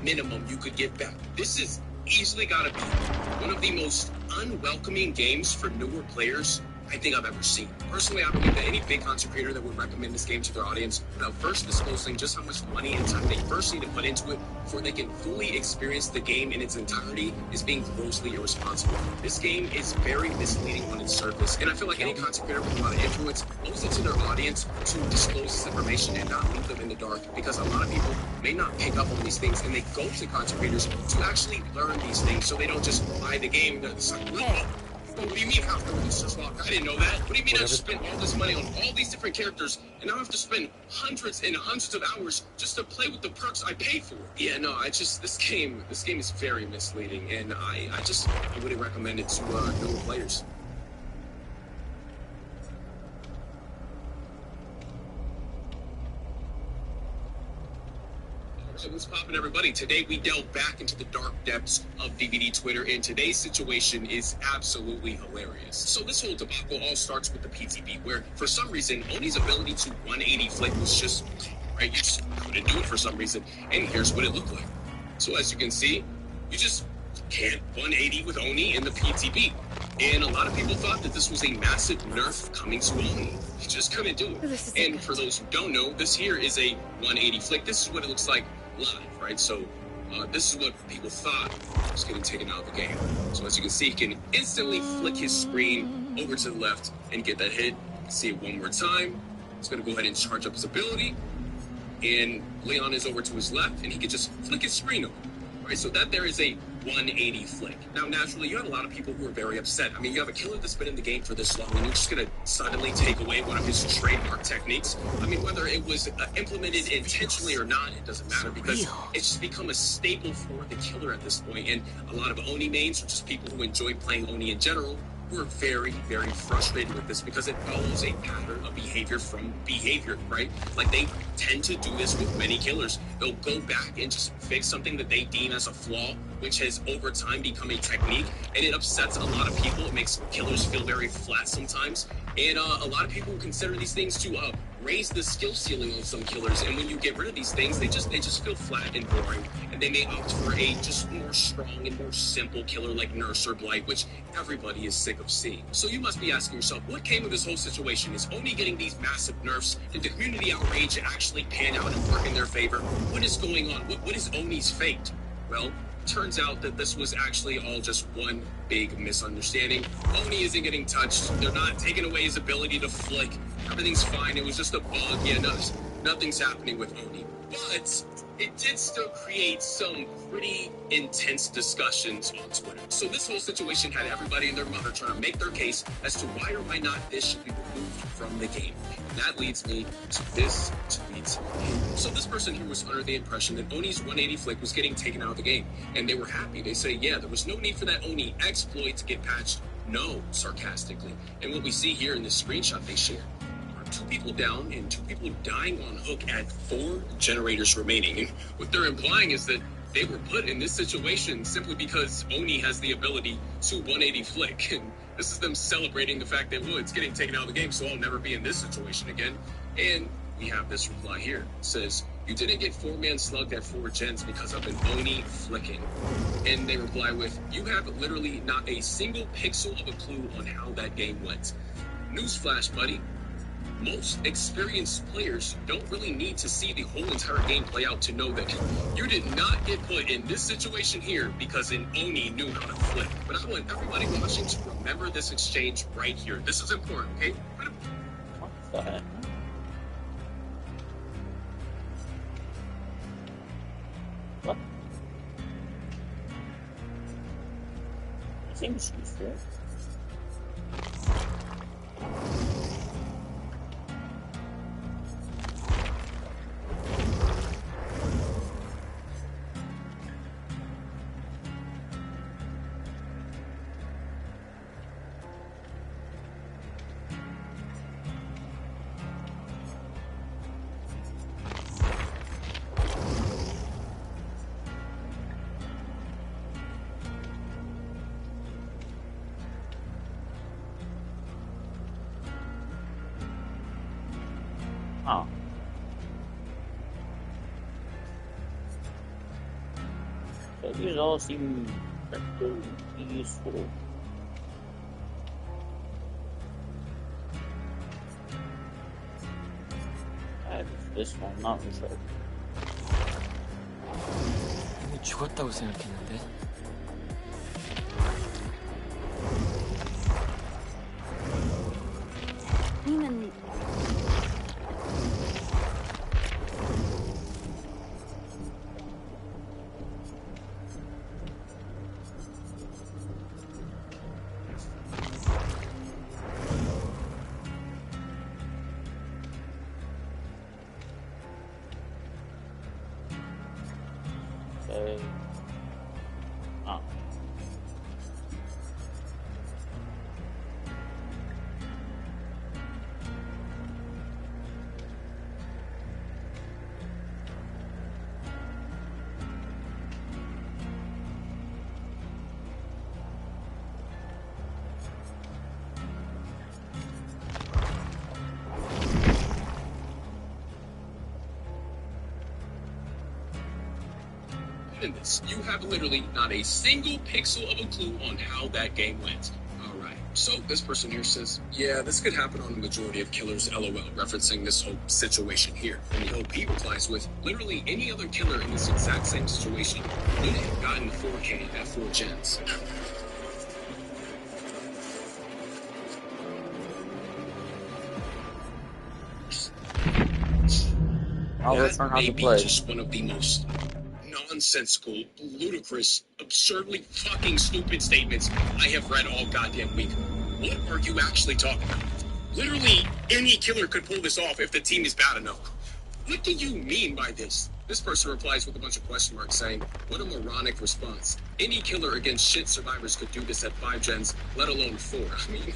minimum you could give back. This is easily gotta be one of the most unwelcoming games for newer players I think I've ever seen. Personally, I believe that any big content creator that would recommend this game to their audience without first disclosing just how much money and time they first need to put into it before they can fully experience the game in its entirety is being grossly irresponsible. This game is very misleading on its surface, and I feel like any content creator with a lot of influence owes it to their audience to disclose this information and not leave them in the dark, because a lot of people may not pick up on these things, and they go to content creators to actually learn these things so they don't just buy the game. It's like, whoa. What do you mean half the register's locked? I didn't know that. What do you mean I just spent all this money on all these different characters and now I have to spend hundreds and hundreds of hours just to play with the perks I paid for? Yeah, no, this game is very misleading, and I wouldn't recommend it to newer players. So what's poppin', everybody? Today we delve back into the dark depths of DBD Twitter, and today's situation is absolutely hilarious. So this whole debacle all starts with the PTB, where for some reason Oni's ability to 180 flick was just, right, you just couldn't do it for some reason, and here's what it looked like. So as you can see, you just can't 180 with Oni in the PTB. And a lot of people thought that this was a massive nerf coming to Oni. You just couldn't do it. And for those who don't know, this here is a 180 flick. This is what it looks like live, right? So this is what people thought was getting taken out of the game. So as you can see, he can instantly flick his screen over to the left and get that hit. See it one more time. He's going to go ahead and charge up his ability, and Leon is over to his left, and he can just flick his screen over. Right, so that there is a 180 flick. Now, naturally, you have a lot of people who are very upset. I mean, you have a killer that's been in the game for this long, and you're just going to suddenly take away one of his trademark techniques. I mean, whether it was implemented intentionally or not, it doesn't matter, because it's just become a staple for the killer at this point. And a lot of Oni mains, or just people who enjoy playing Oni in general, we're very, very frustrated with this because it follows a pattern of behavior from behavior, right? Like, they tend to do this with many killers. They'll go back and just fix something that they deem as a flaw, which has over time become a technique, and it upsets a lot of people. It makes killers feel very flat sometimes, and a lot of people consider these things to raise the skill ceiling of some killers, and when you get rid of these things, they just feel flat and boring, and they may opt for a just more strong and more simple killer like Nurse or Blight, which everybody is sick of seeing. So you must be asking yourself, what came of this whole situation? Is Oni getting these massive nerfs? Did the community outrage actually pan out and work in their favor? What is going on? What is Oni's fate? Well, turns out that this was actually all just one big misunderstanding. Oni isn't getting touched. They're not taking away his ability to flick. Everything's fine. It was just a bug. Yeah, nothing's happening with Oni. But it did still create some pretty intense discussions on Twitter. So this whole situation had everybody and their mother trying to make their case as to why or why not this should be removed from the game. And that leads me to this tweet. So this person here was under the impression that Oni's 180 flick was getting taken out of the game, and they were happy. They say, yeah, there was no need for that Oni exploit to get patched. No, sarcastically. And what we see here in this screenshot they share are 2 people down and 2 people dying on hook at 4 generators remaining. And what they're implying is that they were put in this situation simply because Oni has the ability to 180 flick. And this is them celebrating the fact that, well, it's getting taken out of the game, so I'll never be in this situation again. And we have this reply here. It says, you didn't get 4-man slugged at 4 gens because of an Oni flicking. And they reply with, you have literally not a single pixel of a clue on how that game went. Newsflash, buddy. Most experienced players don't really need to see the whole entire game play out to know that you did not get put in this situation here because an Oni knew how to flick. But I want everybody watching to remember this exchange right here. This is important, okay? What the heck? What? It seems useful. Oh. So these all seem pretty useful. This one, not sure. 이미 죽었다고 생각했는데. 아니면 Okay. Oh. In this, you have literally not a single pixel of a clue on how that game went. Alright, so this person here says, yeah, this could happen on the majority of killers, LOL, referencing this whole situation here. And the OP replies with, literally any other killer in this exact same situation would have gotten 4K at 4 gens. I'll That learn how may to be play. just one of the most nonsensical, ludicrous, absurdly fucking stupid statements I have read all goddamn week. What are you actually talking about? Literally, any killer could pull this off if the team is bad enough. What do you mean by this? This person replies with a bunch of question marks saying, what a moronic response. Any killer against shit survivors could do this at 5 gens, let alone 4. I mean,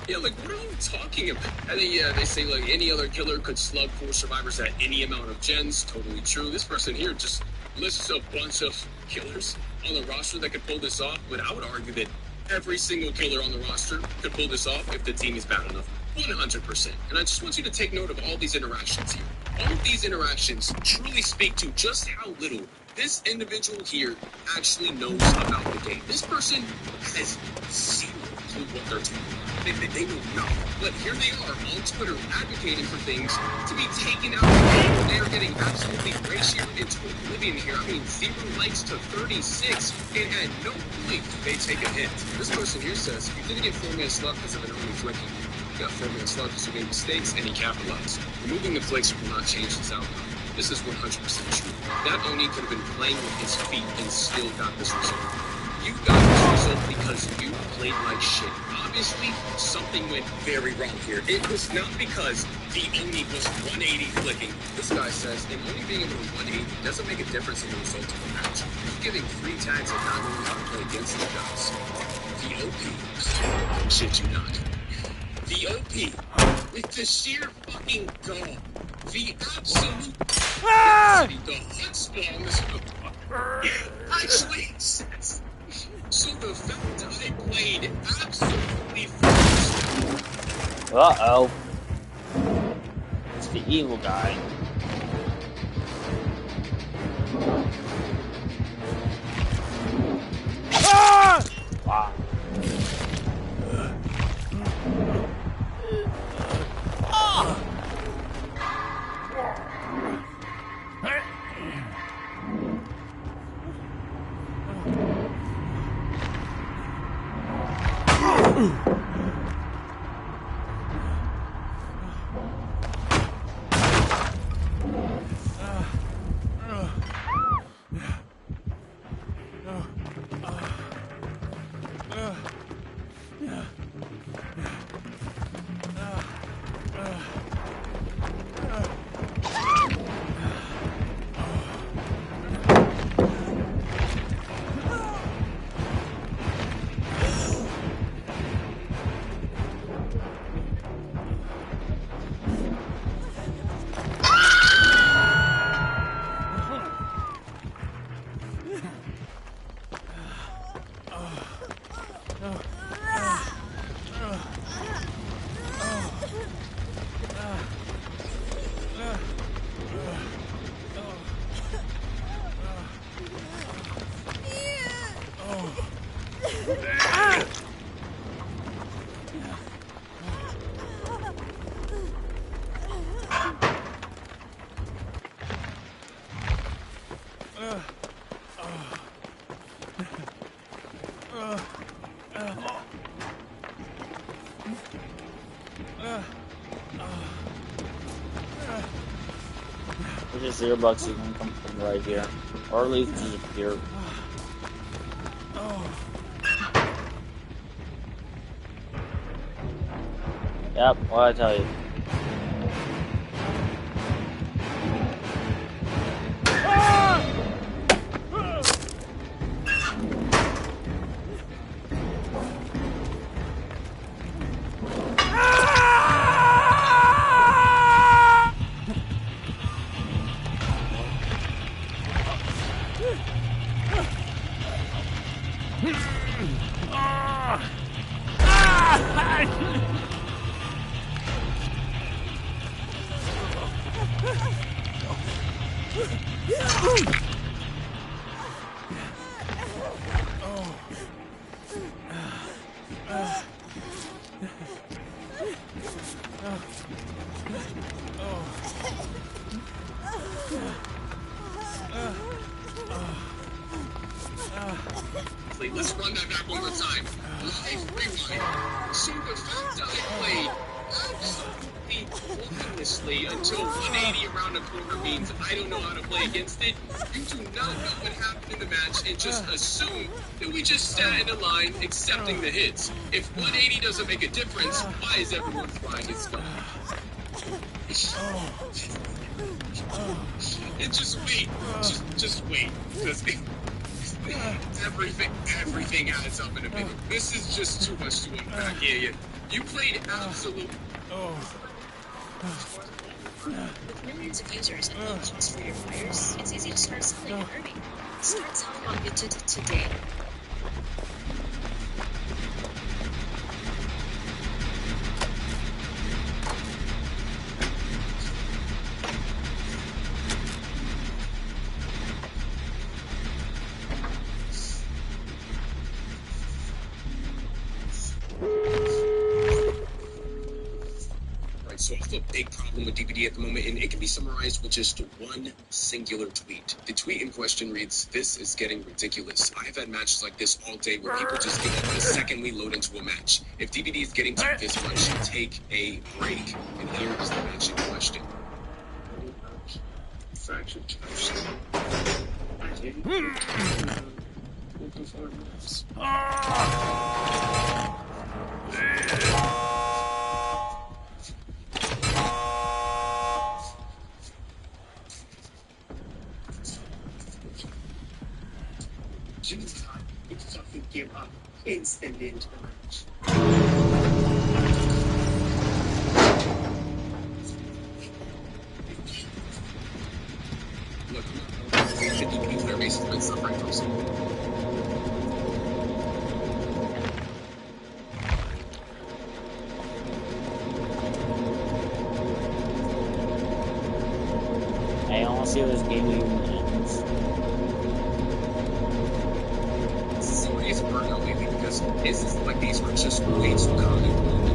yeah, like, what are you talking about? And they say, like, any other killer could slug 4 survivors at any amount of gens. Totally true. This person here just lists a bunch of killers on the roster that could pull this off, but I would argue that every single killer on the roster could pull this off if the team is bad enough. 100%. And I just want you to take note of all these interactions here. All of these interactions truly speak to just how little this individual here actually knows about the game. This person has zero clue what they're talking about. They know nothing. But here they are on Twitter advocating for things to be taken out of the game. They are getting absolutely ratioed into oblivion here. I mean, 0 likes to 36, and at no point do they take a hit. This person here says, you didn't get 4 minutes left because of an only flicking. You got 4 minutes left because you made mistakes, and he capitalized. Removing the flicks will not change his outcome. This is 100% true. That Oni could have been playing with his feet and still got this result. You got this result because you played like shit. Obviously, something went very wrong here. It was not because the Oni was 180 flicking. This guy says, and only being able to 180 doesn't make a difference in the result of the match. You're giving 3 tags and not knowing how to play against the guys. The OP, shit you not. The OP, with the sheer fucking gall, the absolute the chutzpah on this motherfucker actually exists. So the fact I played absolutely first. Uh-oh. It's the evil guy. Wow. There's a $0 you can come from right here. Or at least disappear. Yep, what I tell you. Let's run that back one more time. Live rewind. So the fact I played absolutely Obviously, until 180 around the corner means I don't know how to play against it, you do not know what happened in the match and just assume that we just sat in a line accepting the hits. If 180 doesn't make a difference, why is everyone flying its gun? And just wait. Just wait. Because everything adds up in a minute. This is just too much to unpack. Yeah. You played absolute. With millions of users and options for your fires, it's easy to start selling and earning. Start selling on Gittit today. So I have a big problem with DBD at the moment, and it can be summarized with just one singular tweet. The tweet in question reads, "This is getting ridiculous. I've had matches like this all day where people just give up the second we load into a match. If DBD is getting to this much, take a break." And here is the match in question. Fractured touch. Performance. It's tough to give up instantly into the match. Look, 50 player base has been suffering from some. I want to see this game even ends. Serious burnout lately because instances like these are just way too common.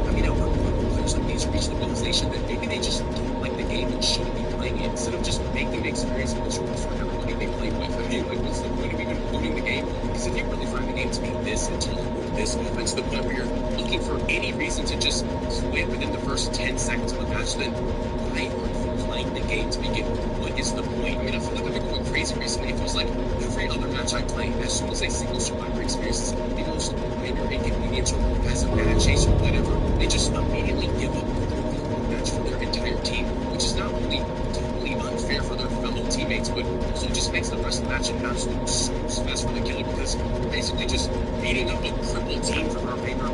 I mean, players like these reach the realization that maybe they just don't like the game and shouldn't be playing it instead of just making the experience miserable for everybody they play with. I mean, like, what's the point of even including the game? Because if you really find the game to be this intolerable, this open to the point where you're looking for any reason to just quit within the first 10 seconds of a match, then why aren't you playing the game to begin with? What is the point? I mean, I feel like I've been going crazy recently. It feels like every other match I play, as soon as a single survivor experiences the most minor inconvenience or as a bad chase or whatever, they just immediately give up the match for their entire team, which is not only totally unfair for their fellow teammates, but also just makes the rest of the match an absolute snooze fest for the killer because we're basically just beating up a crippled team from our paper.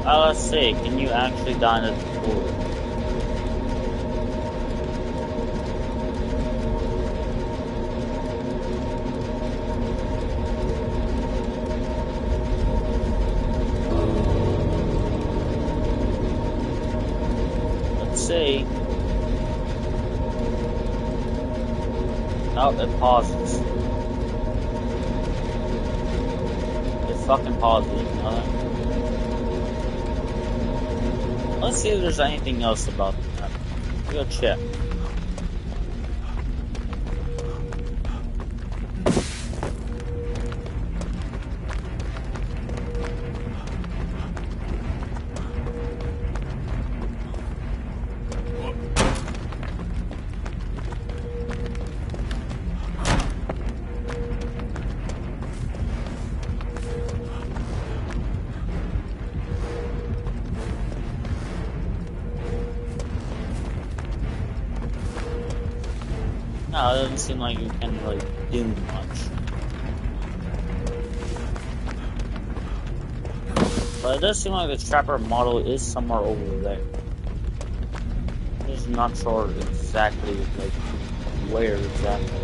Let's see, can you actually die in the pool? See. Oh, it pauses. It fucking pauses. Let's see if there's anything else about that. We'll go check. No, it doesn't seem like you can really do much. But it does seem like the trapper model is somewhere over there. I'm just not sure exactly, like, where exactly.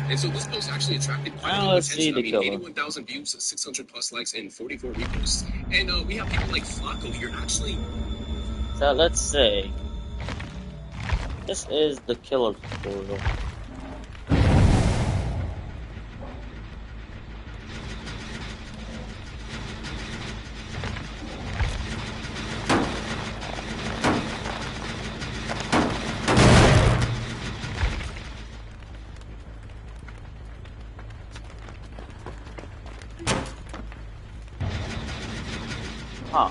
And so this post actually attracted quite a bit of attention. I mean, 81,000 views, 600 plus likes, and 44 reposts. And we have people like Flacco here actually. So let's say this is the killer portal. Huh.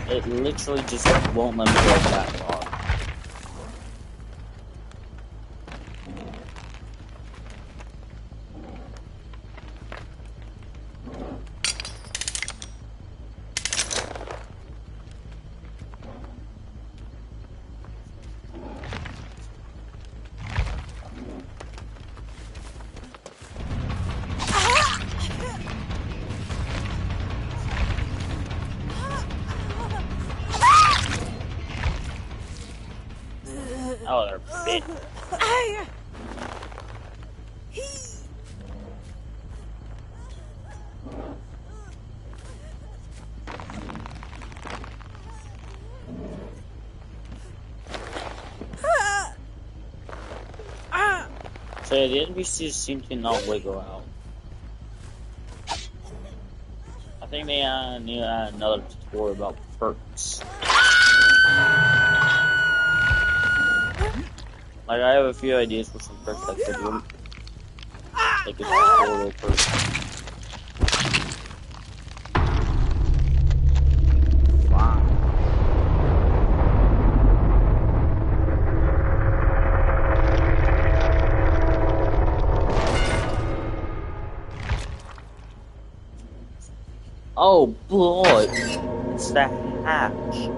It literally just won't let me go that far. Oh, they're big. So yeah, the NPCs seem to not wiggle out. I think they need to add another tutorial about perks. Like, I have a few ideas for some perks that could really take a tutorial perk. Wow. Oh boy, it's the hatch.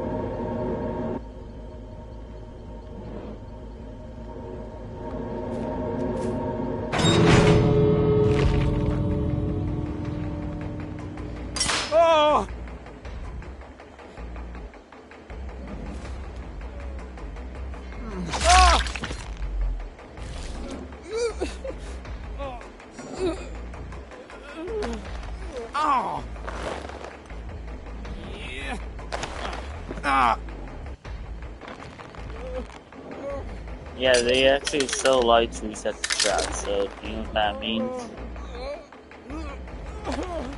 Yeah, they actually sell lights to reset the trap, so you know what that means?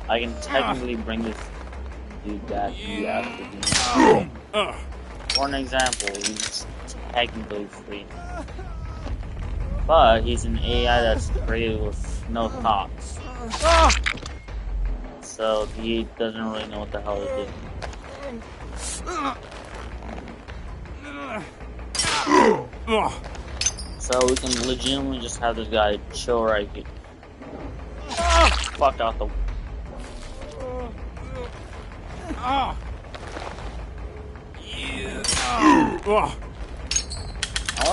I can technically bring this dude back after the For an example, he's technically free. But he's an AI that's created with no thoughts. So he doesn't really know what the hell to do. So we can legitimately just have this guy chill right here. Fuck out the... I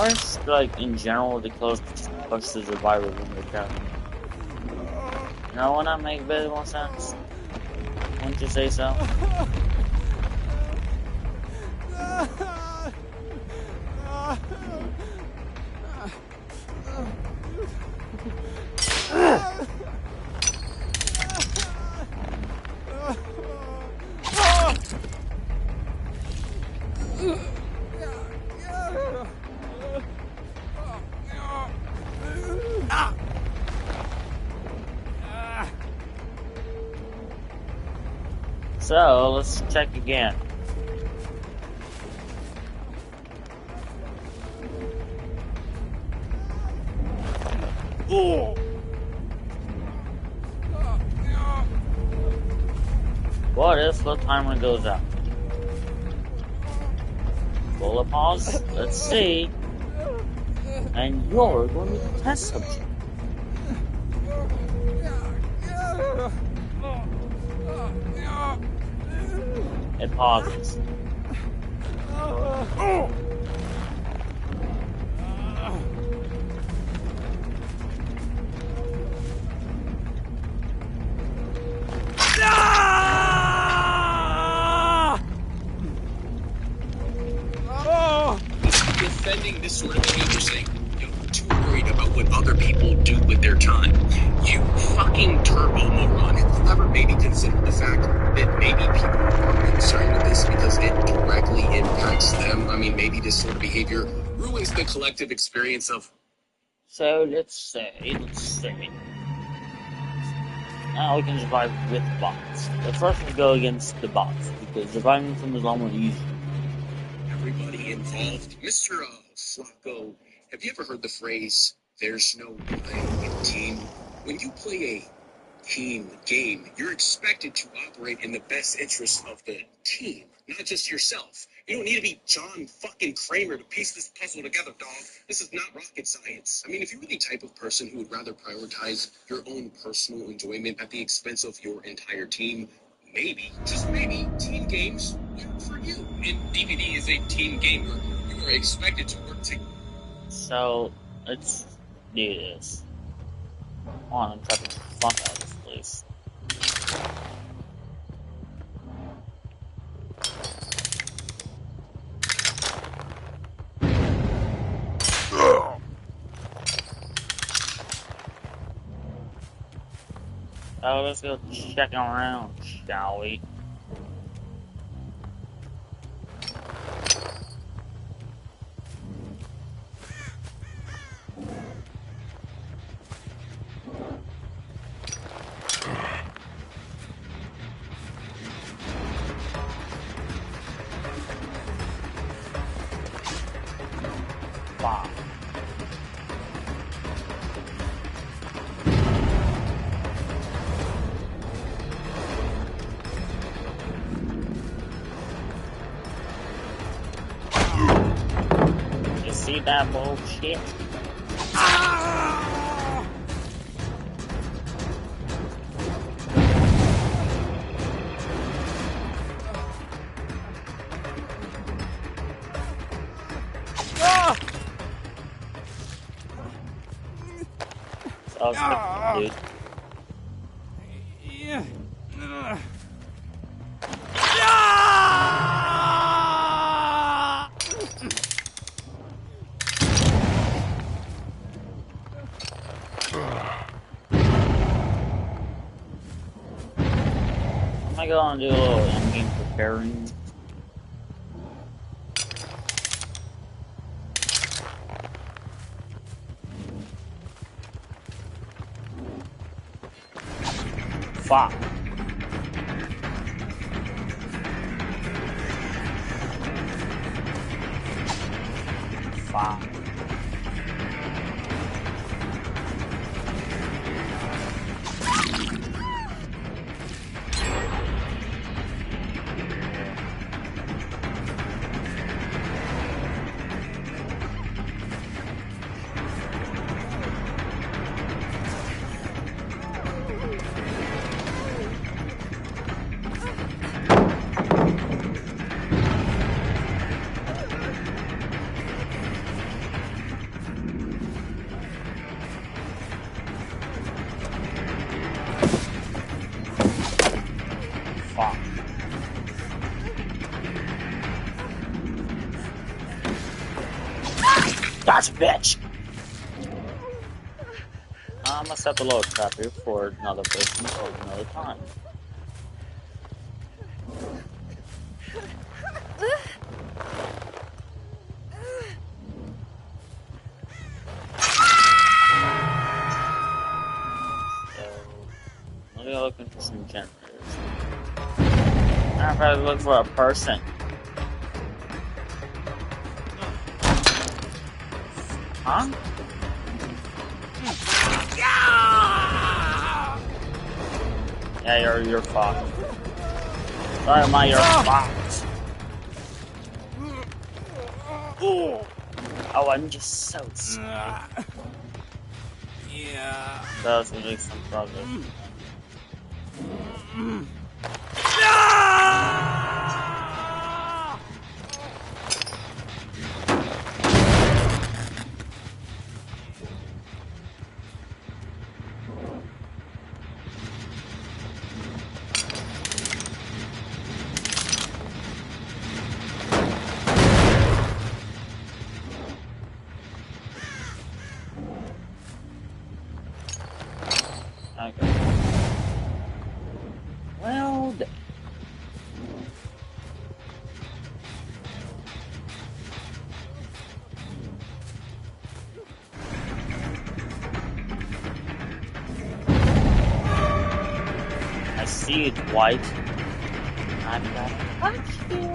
wish, like, in general, the clothes just push the survivor when they're drowning. You know, wouldn't that make a bit more sense? Wouldn't you say so? So, let's check again. What if the timer goes out? Bullet pause? Let's see. And you're going to be the test subject. It pauses. Defending this sort of behavior, saying you're too worried about what other people do with their time. You fucking turbo moron. Have you ever maybe considered the fact that maybe people are concerned with this because it directly impacts them? I mean, maybe this sort of behavior ruins the collective experience of... So, let's see. Now we can survive with bots. But first we go against the bots, because surviving from them is a lot more easy. Everybody involved. Mr. Flacco, have you ever heard the phrase, there's no I in team? When you play a team game, you're expected to operate in the best interest of the team, not just yourself. You don't need to be John fucking Kramer to piece this puzzle together, dog. This is not rocket science. I mean, if you're the type of person who would rather prioritize your own personal enjoyment at the expense of your entire team, maybe, just maybe, team games aren't for you. And DVD is a team game where you are expected to work together. So, let's do this. Come on, I'm trapping the fuck out of this place. Oh, let's go checking around, shall we? Wow. You see that bullshit? So I was dude. I'm gonna do a little in-game preparing. Fuck. Fuck. Fuck. Gotcha, bitch! I'm gonna set the little trap here for another person or another time. So, let me go looking for some generators. I'm probably looking for a person. Huh? Yeah, you're fucked. Sorry, you're fucked. Oh, I'm just so stupid. Yeah. That was gonna make some progress. Okay. Well, I see it white. I'm gonna punch you.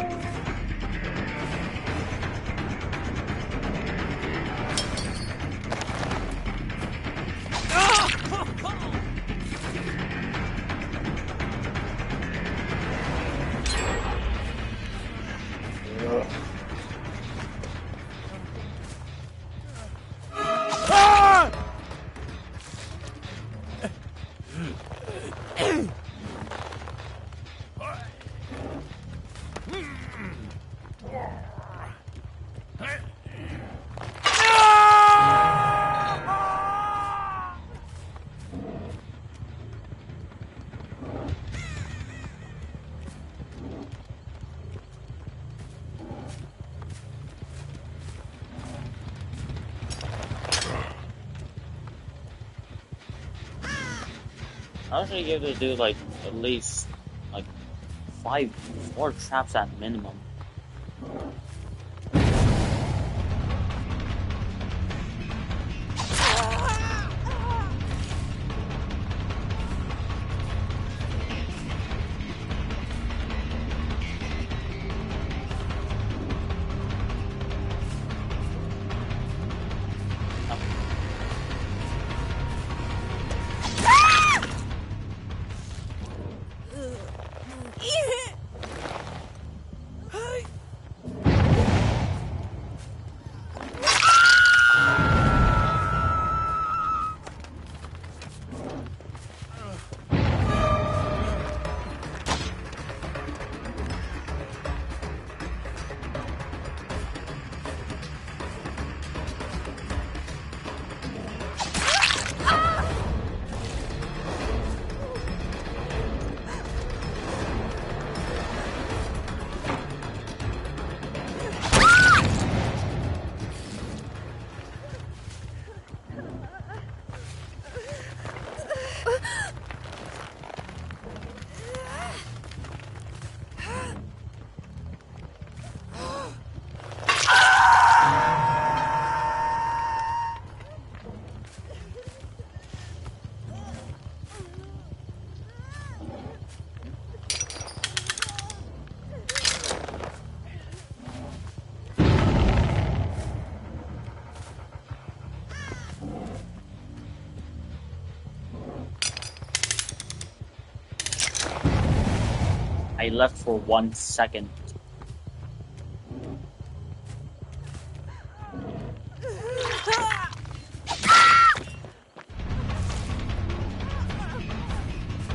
I usually give this dude like at least like 4 traps at minimum. I left for 1 second.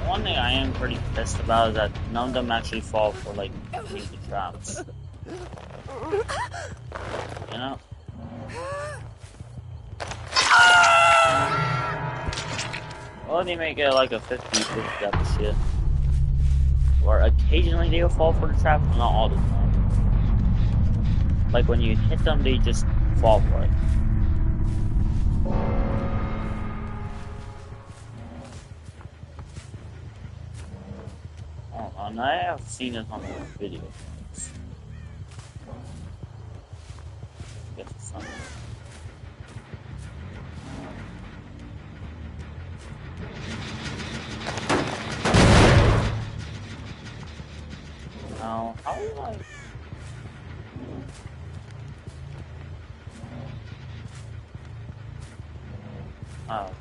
One thing I am pretty pissed about is that none of them actually fall for like any of the traps. You know? Well, they make it like a 50-50 type of shit. Or occasionally they'll fall for the trap, but not all the time. Like when you hit them, they just fall for it. Oh, and I have seen this on the video. I guess it's something. Now, how do I... Oh, okay.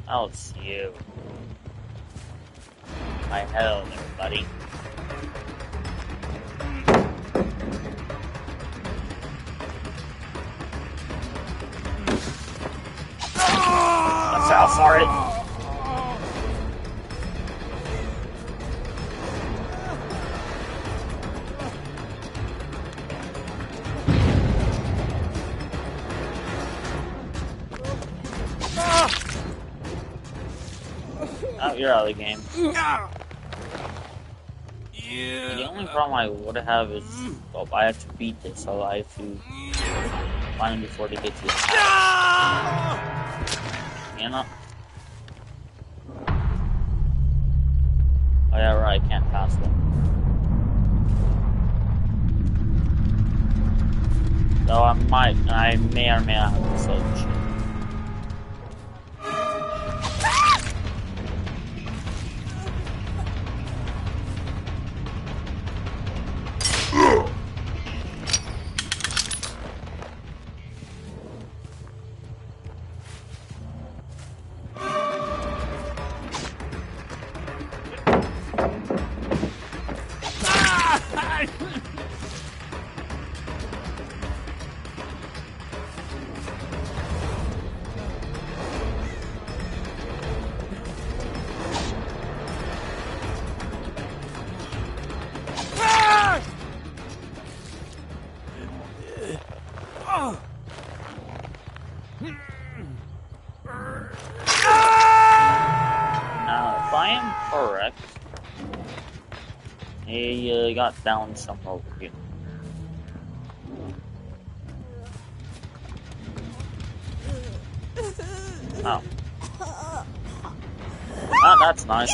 I'll see you. My hell there, buddy. I fell for it. Oh, you're out of the game. Yeah. The only problem I would have is, well, I have to beat this, so I have to find him before they get to the house. You know? Oh yeah, right, I can't pass them. So I may or may not have to slow the shit. Now, if I am correct, he got down somewhere over here. Oh. Ah, that's nice.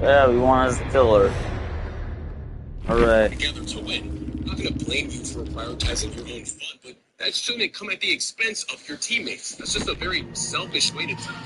Yeah, we won as the killer. Hooray. Together to win. I'm not gonna blame you for prioritizing your own fun, but that shouldn't come at the expense of your teammates. That's just a very selfish way to think.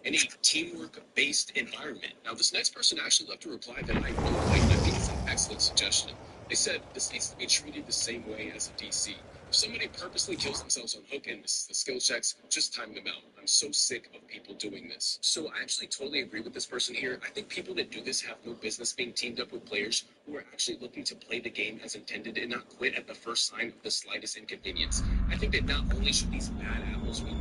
In a teamwork-based environment. Now, this next person actually left a reply that I really like. I think it's an excellent suggestion. They said this needs to be treated the same way as a DC. If somebody purposely kills themselves on hook and misses the skill checks, just time them out. I'm so sick of people doing this. So I actually totally agree with this person here. I think people that do this have no business being teamed up with players who are actually looking to play the game as intended and not quit at the first sign of the slightest inconvenience. I think that not only should these bad apples be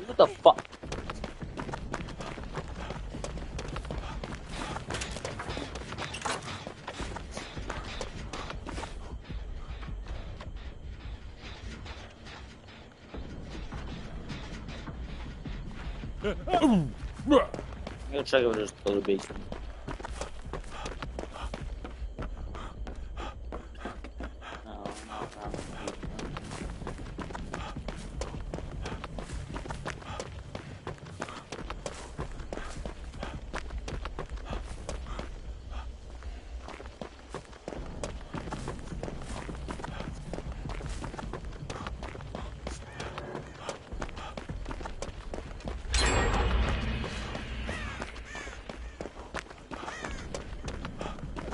What the fuck? I'm gonna check if there's a basement. No.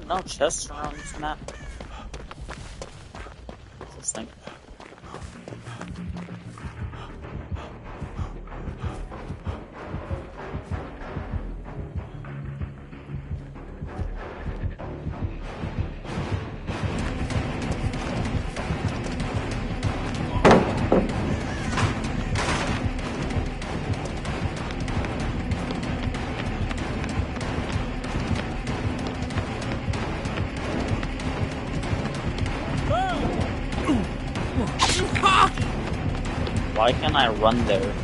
No chests around this map. Interesting. Why can't I run there?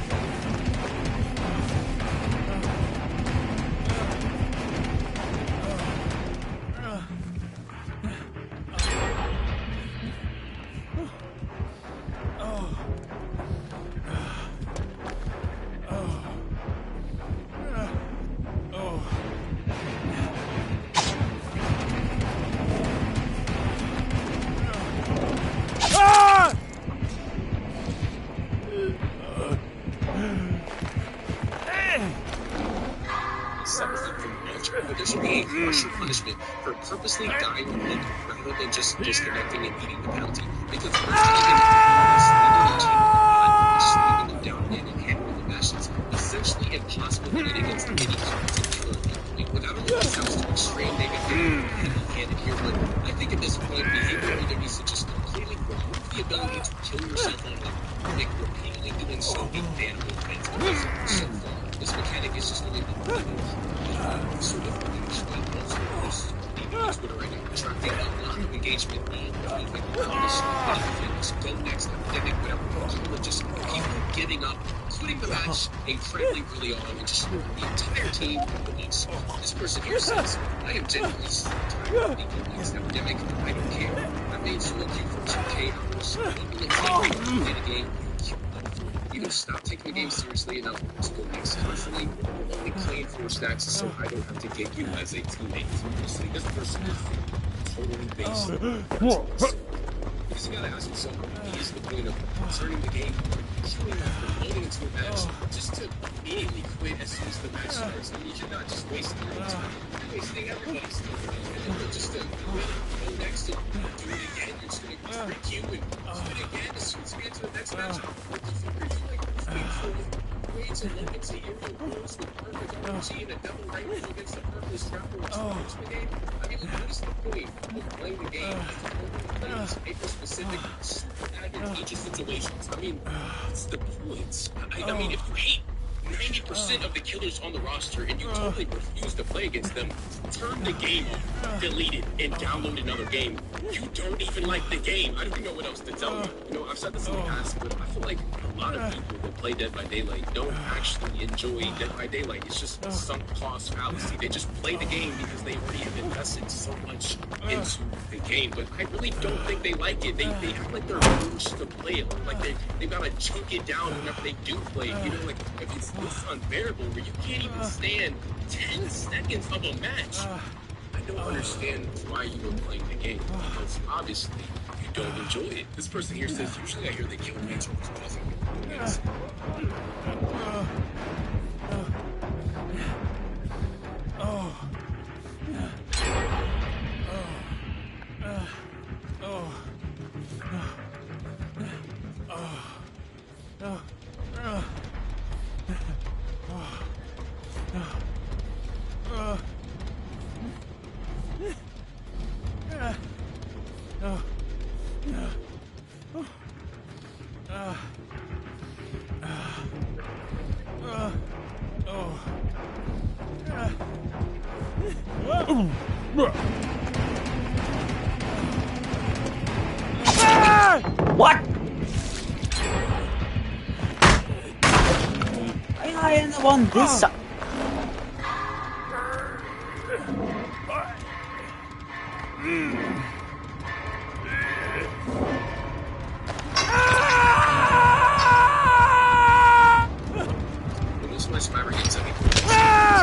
But there should be a harsher punishment for purposely dying on hook rather than just disconnecting and eating the bounty. Because leaving them down in and handling the match is essentially impossible to eat against any competent killer. Without a little sounds to extreme negativity heavy-handed here, but I think at this point, behavior either needs to just completely remove the ability to kill yourself on hook, or make repeatedly doing so a bannable offense. Because so far, this mechanic is just really sort of Twitter right now, attracting a lot of engagement with all COVID, this go next epidemic, whatever you call it, just people giving up, quitting the match incredibly early on, and just the entire team lost. This person here says, I am genuinely tired of being this epidemic. I don't care. I made solo queue for 2K hours. I don't really play the game. Either stop taking the game seriously enough to go next constantly, or only playing for stacks so I don't have to get you as a teammate. Honestly, this person is totally based. Because you gotta ask yourself, what is the point of turning the game, queuing up, loading into a match, just to immediately quit as soon as the match starts? I mean, you're not just wasting your own time, you're wasting everybody's time. And then just to quit, go next, and do it again, you're just gonna re-queue and quit again as soon as you get to the next match. What the fuck are you like waiting for? Ways and limits a hero rules with perfect RNG and a double rank against the purplest traveler experience in the game? I mean, what is the point of playing the game if April-specific, super advantageous situations? I mean, what's the point? I mean, if you hate 90% of the killers on the roster and you totally refuse to play against them, turn the game off, delete it, and download another game. You don't even like the game. I don't even know what else to tell you. You know, I've said this in the past, but I feel like a lot of people that play Dead by Daylight don't actually enjoy Dead by Daylight. It's just a sunk cost fallacy. They just play the game because they already have invested so much into the game, but I really don't think they like it. They have like they're forced to play it. Like they've got to chunk it down whenever they do play it. You know, like if it's this unbearable where you can't even stand 10 seconds of a match, I don't understand why you were playing the game, because obviously you don't enjoy it. This person here says, usually I hear they kill mates almost causing yes. What? Why am I in the one this side? Most of my Survivor games I mean,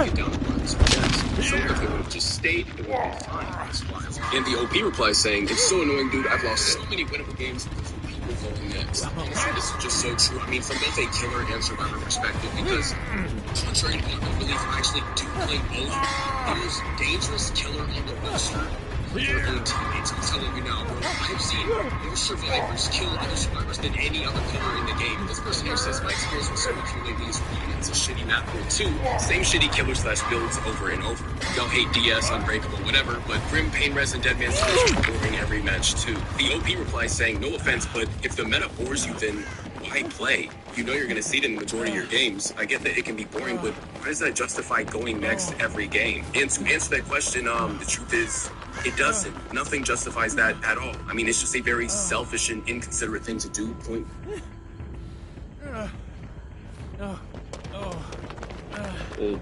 get down the runs. So if they would have just stayed, it would have been fine. And the OP replies saying, it's so annoying, dude. I've lost so many winnable games because of people going next. Honestly, this is just so true. I mean, from both a killer and Survivor perspective, because contrary to popular belief, I actually do play both. The most dangerous killer on the roster for your own teammates. I'm telling you now, bro. I've seen more survivors kill other survivors than any other killer in the game. This person here says, my experience with solo queue lately is really it's a shitty map build too. Same shitty killer slash builds over and over. Y'all hate DS, Unbreakable, whatever, but Grim, Pain Res, and Dead Man's Curse are boring every match too. The OP replies saying, no offense, but if the meta bores you, then why play? You know you're going to see it in the majority of your games. I get that it can be boring, but why does that justify going next every game? And to answer that question, the truth is, it doesn't. Nothing justifies that at all. I mean, it's just a very selfish and inconsiderate thing to do. Point. Dude.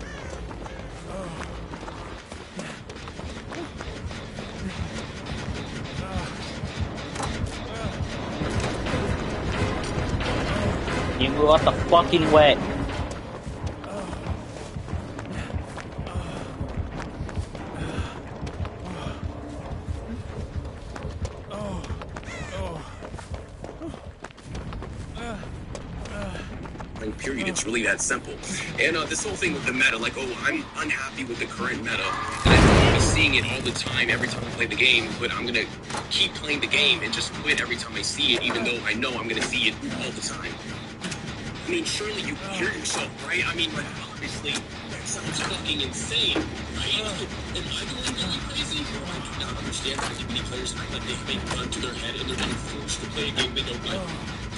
You move out the fucking way. Period. It's really that simple. And this whole thing with the meta, like, oh, I'm unhappy with the current meta, and I'm seeing it all the time every time I play the game, but I'm gonna keep playing the game and just quit every time I see it, even though I know I'm gonna see it all the time. I mean, surely you hear yourself, right? I mean, like, obviously, that sounds fucking insane, right? Am I the one really crazy? I do not understand why many players act like they've been gun to their head and they're being forced to play a game they don't like.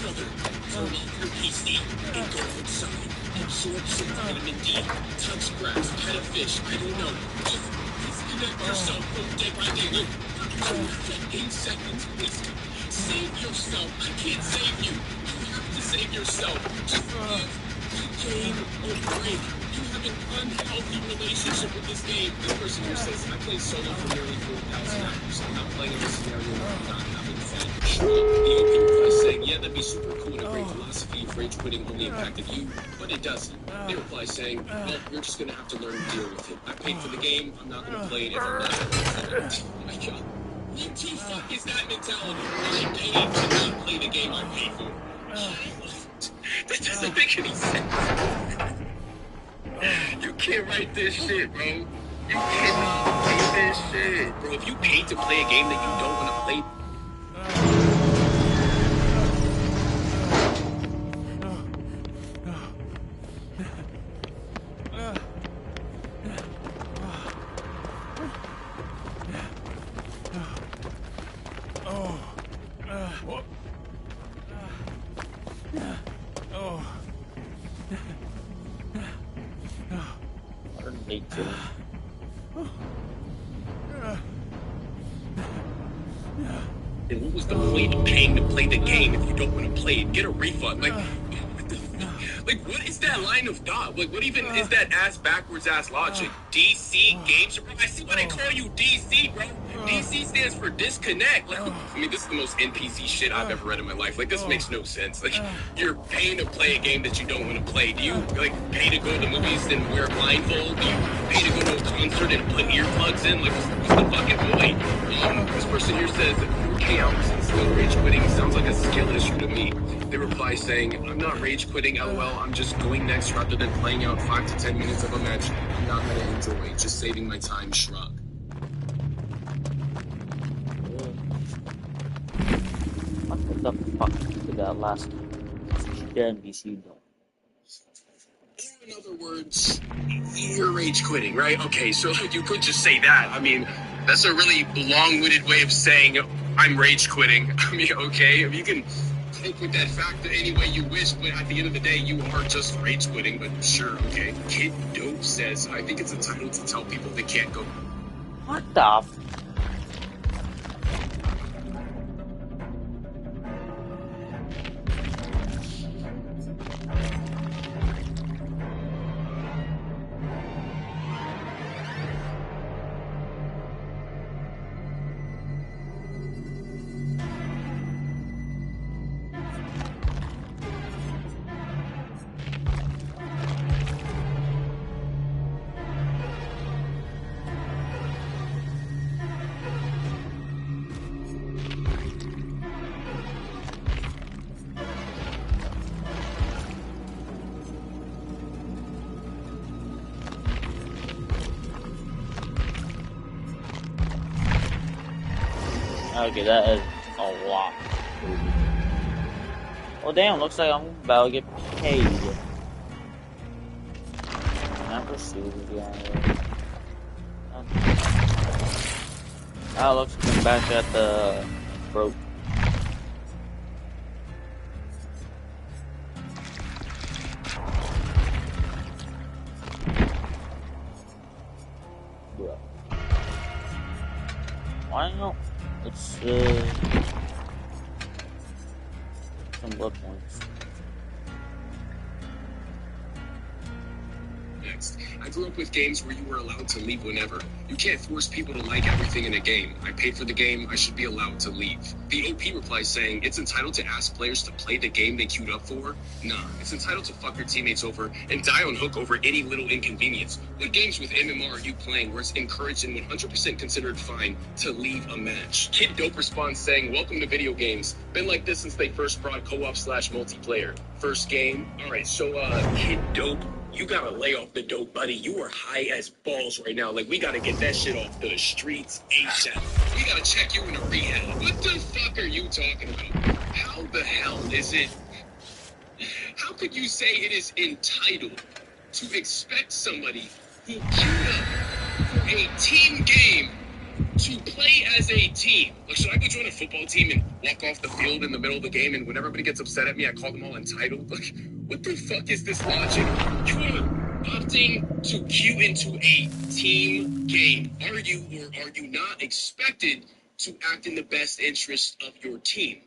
Brother, turn off your PC and go outside. Absorb some vitamin D, touch grass, pet a fish, I don't know. Just disconnect yourself from Dead by Daylight. fucking seconds wasted. Save yourself. I can't save you. You have to save yourself. Just give the game a break. You have an unhealthy relationship with this game. This person here says, I play solo for nearly 4,000 hours. I'm not playing in this scenario where I'm not having fun. The OP replies saying, yeah, that'd be super cool and a great philosophy if rage quitting only impacted you, but it doesn't. They reply saying, well, you're just going to have to learn to deal with it. I paid for the game. I'm not going to play it if I'm not. Oh my god. What the fuck is that mentality? I paid to not play the game I paid for. That doesn't make any sense. You can't write this shit, bro. You cannot write this shit. Bro, if you paid to play a game that you don't want to play, Modern day killing. then what was the point of paying to play the game if you don't want to play it? Get a refund. Like, what the like, what is that line of thought? Like, what even is that backwards ass logic? DC Games? Bro, I see why they call you DC, bro. DC stands for disconnect. Like, I mean, this is the most NPC shit I've ever read in my life. Like, this makes no sense. Like, you're paying to play a game that you don't want to play. Do you, like, pay to go to the movies and wear a blindfold? Do you pay to go to a concert and put earplugs in? Like, what's the fucking point? This person here says, 4K hours and still rage quitting sounds like a skill issue to me. They reply saying, I'm not rage quitting, lol, I'm just going next rather than playing out 5 to 10 minutes of a match I'm not gonna enjoy, just saving my time, shrug. What the fuck did that last NPC do? In other words, you're rage quitting, right? Okay, so you could just say that. I mean, that's a really long-winded way of saying I'm rage quitting. I mean, okay, you can take with that fact any way you wish, but at the end of the day, you are just rage quitting, but sure, okay. Kid Dope says, I think it's entitled to tell people they can't go. What the Okay, that is a lot. Well, damn, looks like I'm about to get paid. Not pursue the guy. Oh, looks like I'm back at the broke. Why not? It's some blood points. Next, I grew up with games where you were allowed to leave whenever. You can't force people to like everything in a game. I paid for the game, I should be allowed to leave. The OP replies saying it's entitled to ask players to play the game they queued up for. Nah, it's entitled to fuck your teammates over and die on hook over any little inconvenience. What games with MMR are you playing where it's encouraged and 100% considered fine to leave a match? Kid Dope responds saying, welcome to video games. Been like this since they first brought co-op/multiplayer. First game? Alright, so Kid Dope, you gotta lay off the dope, buddy. You are high as balls right now. Like, we gotta get that shit off the streets ASAP. We gotta check you in a rehab. What the fuck are you talking about? How the hell is it? How could you say it is entitled to expect somebody who queued up for a team game to play as a team? Like, should I go join a football team and walk off the field in the middle of the game, and when everybody gets upset at me, I call them all entitled? Like, what the fuck is this logic? You are opting to queue into a team game. Are you or are you not expected to act in the best interest of your team.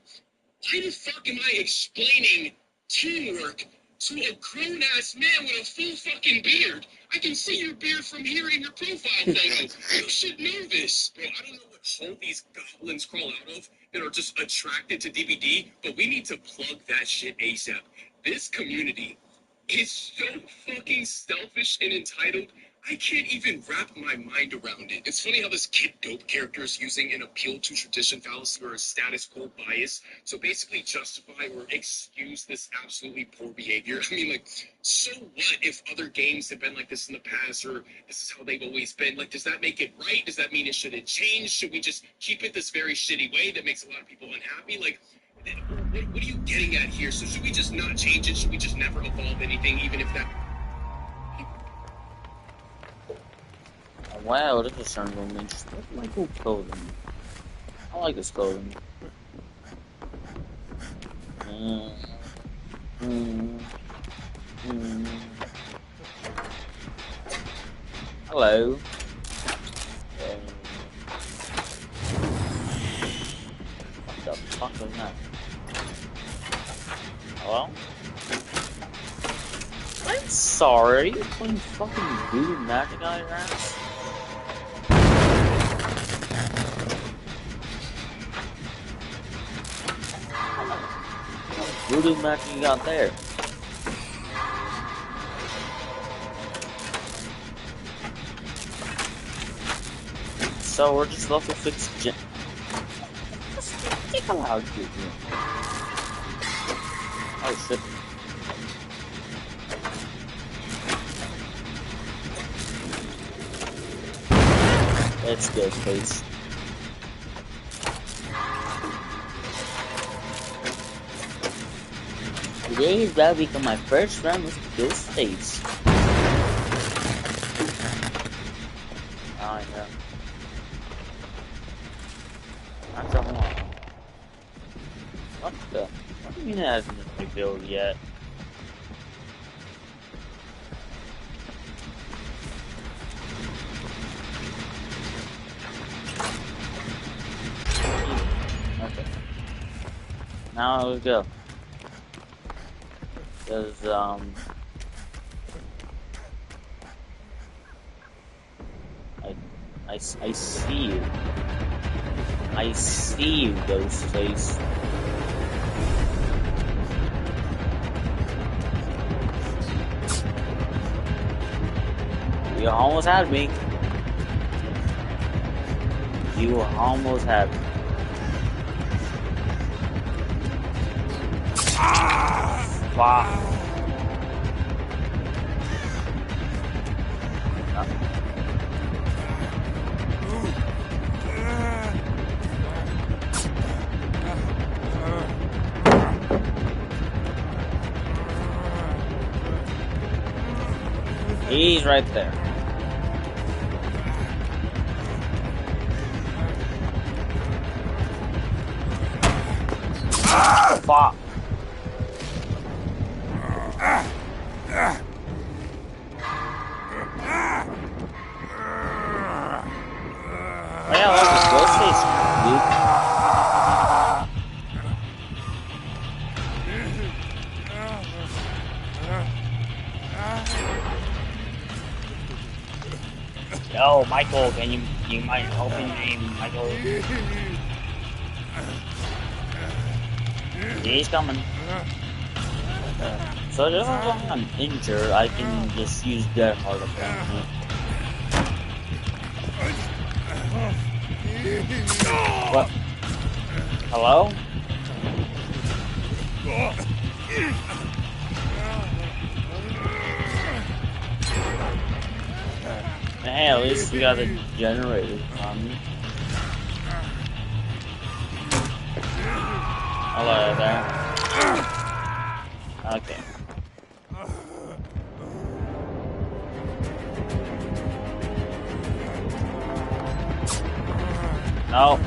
Why the fuck am I explaining teamwork to a grown-ass man with a full fucking beard? I can see your beard from here in your profile photo. You should know this. Bro, I don't know what hole these goblins crawl out of that are just attracted to DBD, but we need to plug that shit ASAP. This community is so fucking selfish and entitled. I can't even wrap my mind around it. It's funny how this Kid Dope character is using an appeal to tradition fallacy or a status quo bias to basically justify or excuse this absolutely poor behavior. I mean, like, so what if other games have been like this in the past, or this is how they've always been? Like, does that make it right? Does that mean it shouldn't change? Should we just keep it this very shitty way that makes a lot of people unhappy? Like, what are you getting at here? So should we just not change it? Should we just never evolve anything, even if that... Wow, this is starting to be interesting. Look at my cool clothing. I like this clothing. Hello. What the fuck was that? Hello? I'm sorry, are you putting fucking voodoo magic on your ass? Voodoo magic you got there? So we're just level 6 gen. Take a loud here. Oh shit. Let's go, please. Today is about to become my first round with Bill States. I know. That's a lot. What the? What do you mean it hasn't been rebuilt yet? Okay. Now let's go. Because, I see you. I see you, Ghostface. You almost had me. You almost had me. Wow. He's right there. Fuck. Yo, Michael, can you might help me, Michael? He's coming. So just as long as I'm injured, I can just use Death Heart apparently. What? Hello? Hey, at least we got a generator on me. Hello there. Okay. No.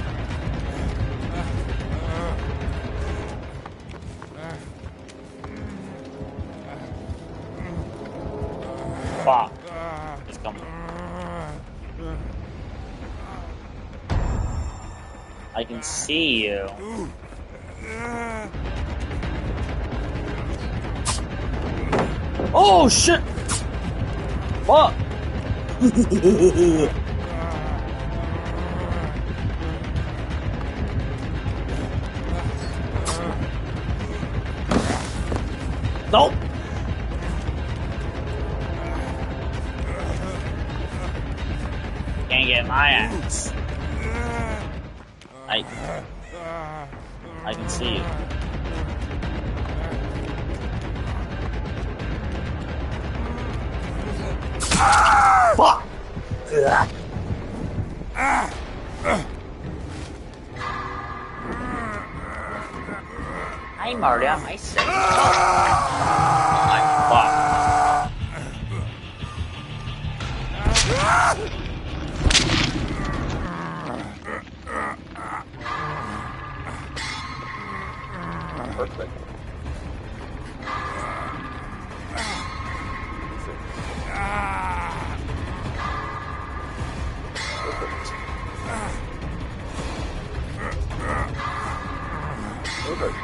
Fuck. He's coming. I can see you. Oh shit! Fuck! Nope! Can't get my ass. I can see you. Fuck! I murdered myself. I'm fucked. Perfect. Perfect.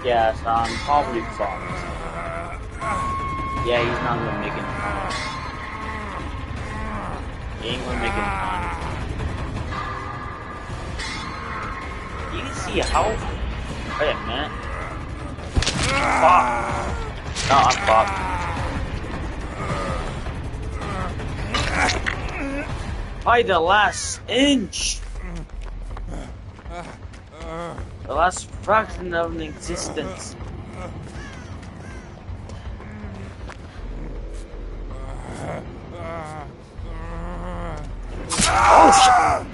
Yeah, so I'm probably fucked. Yeah, he's not gonna make it fun. He ain't gonna make it fun. You can see how... Wait a minute. Fuck. No, I'm fucked. By the last inch! The last fraction of an existence. Oh shit!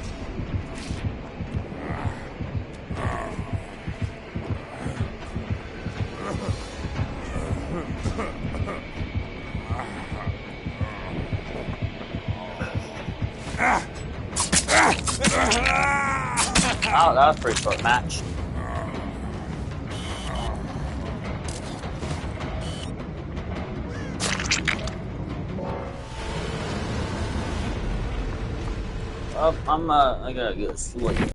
Oh, that was a pretty short match. I gotta go sleep.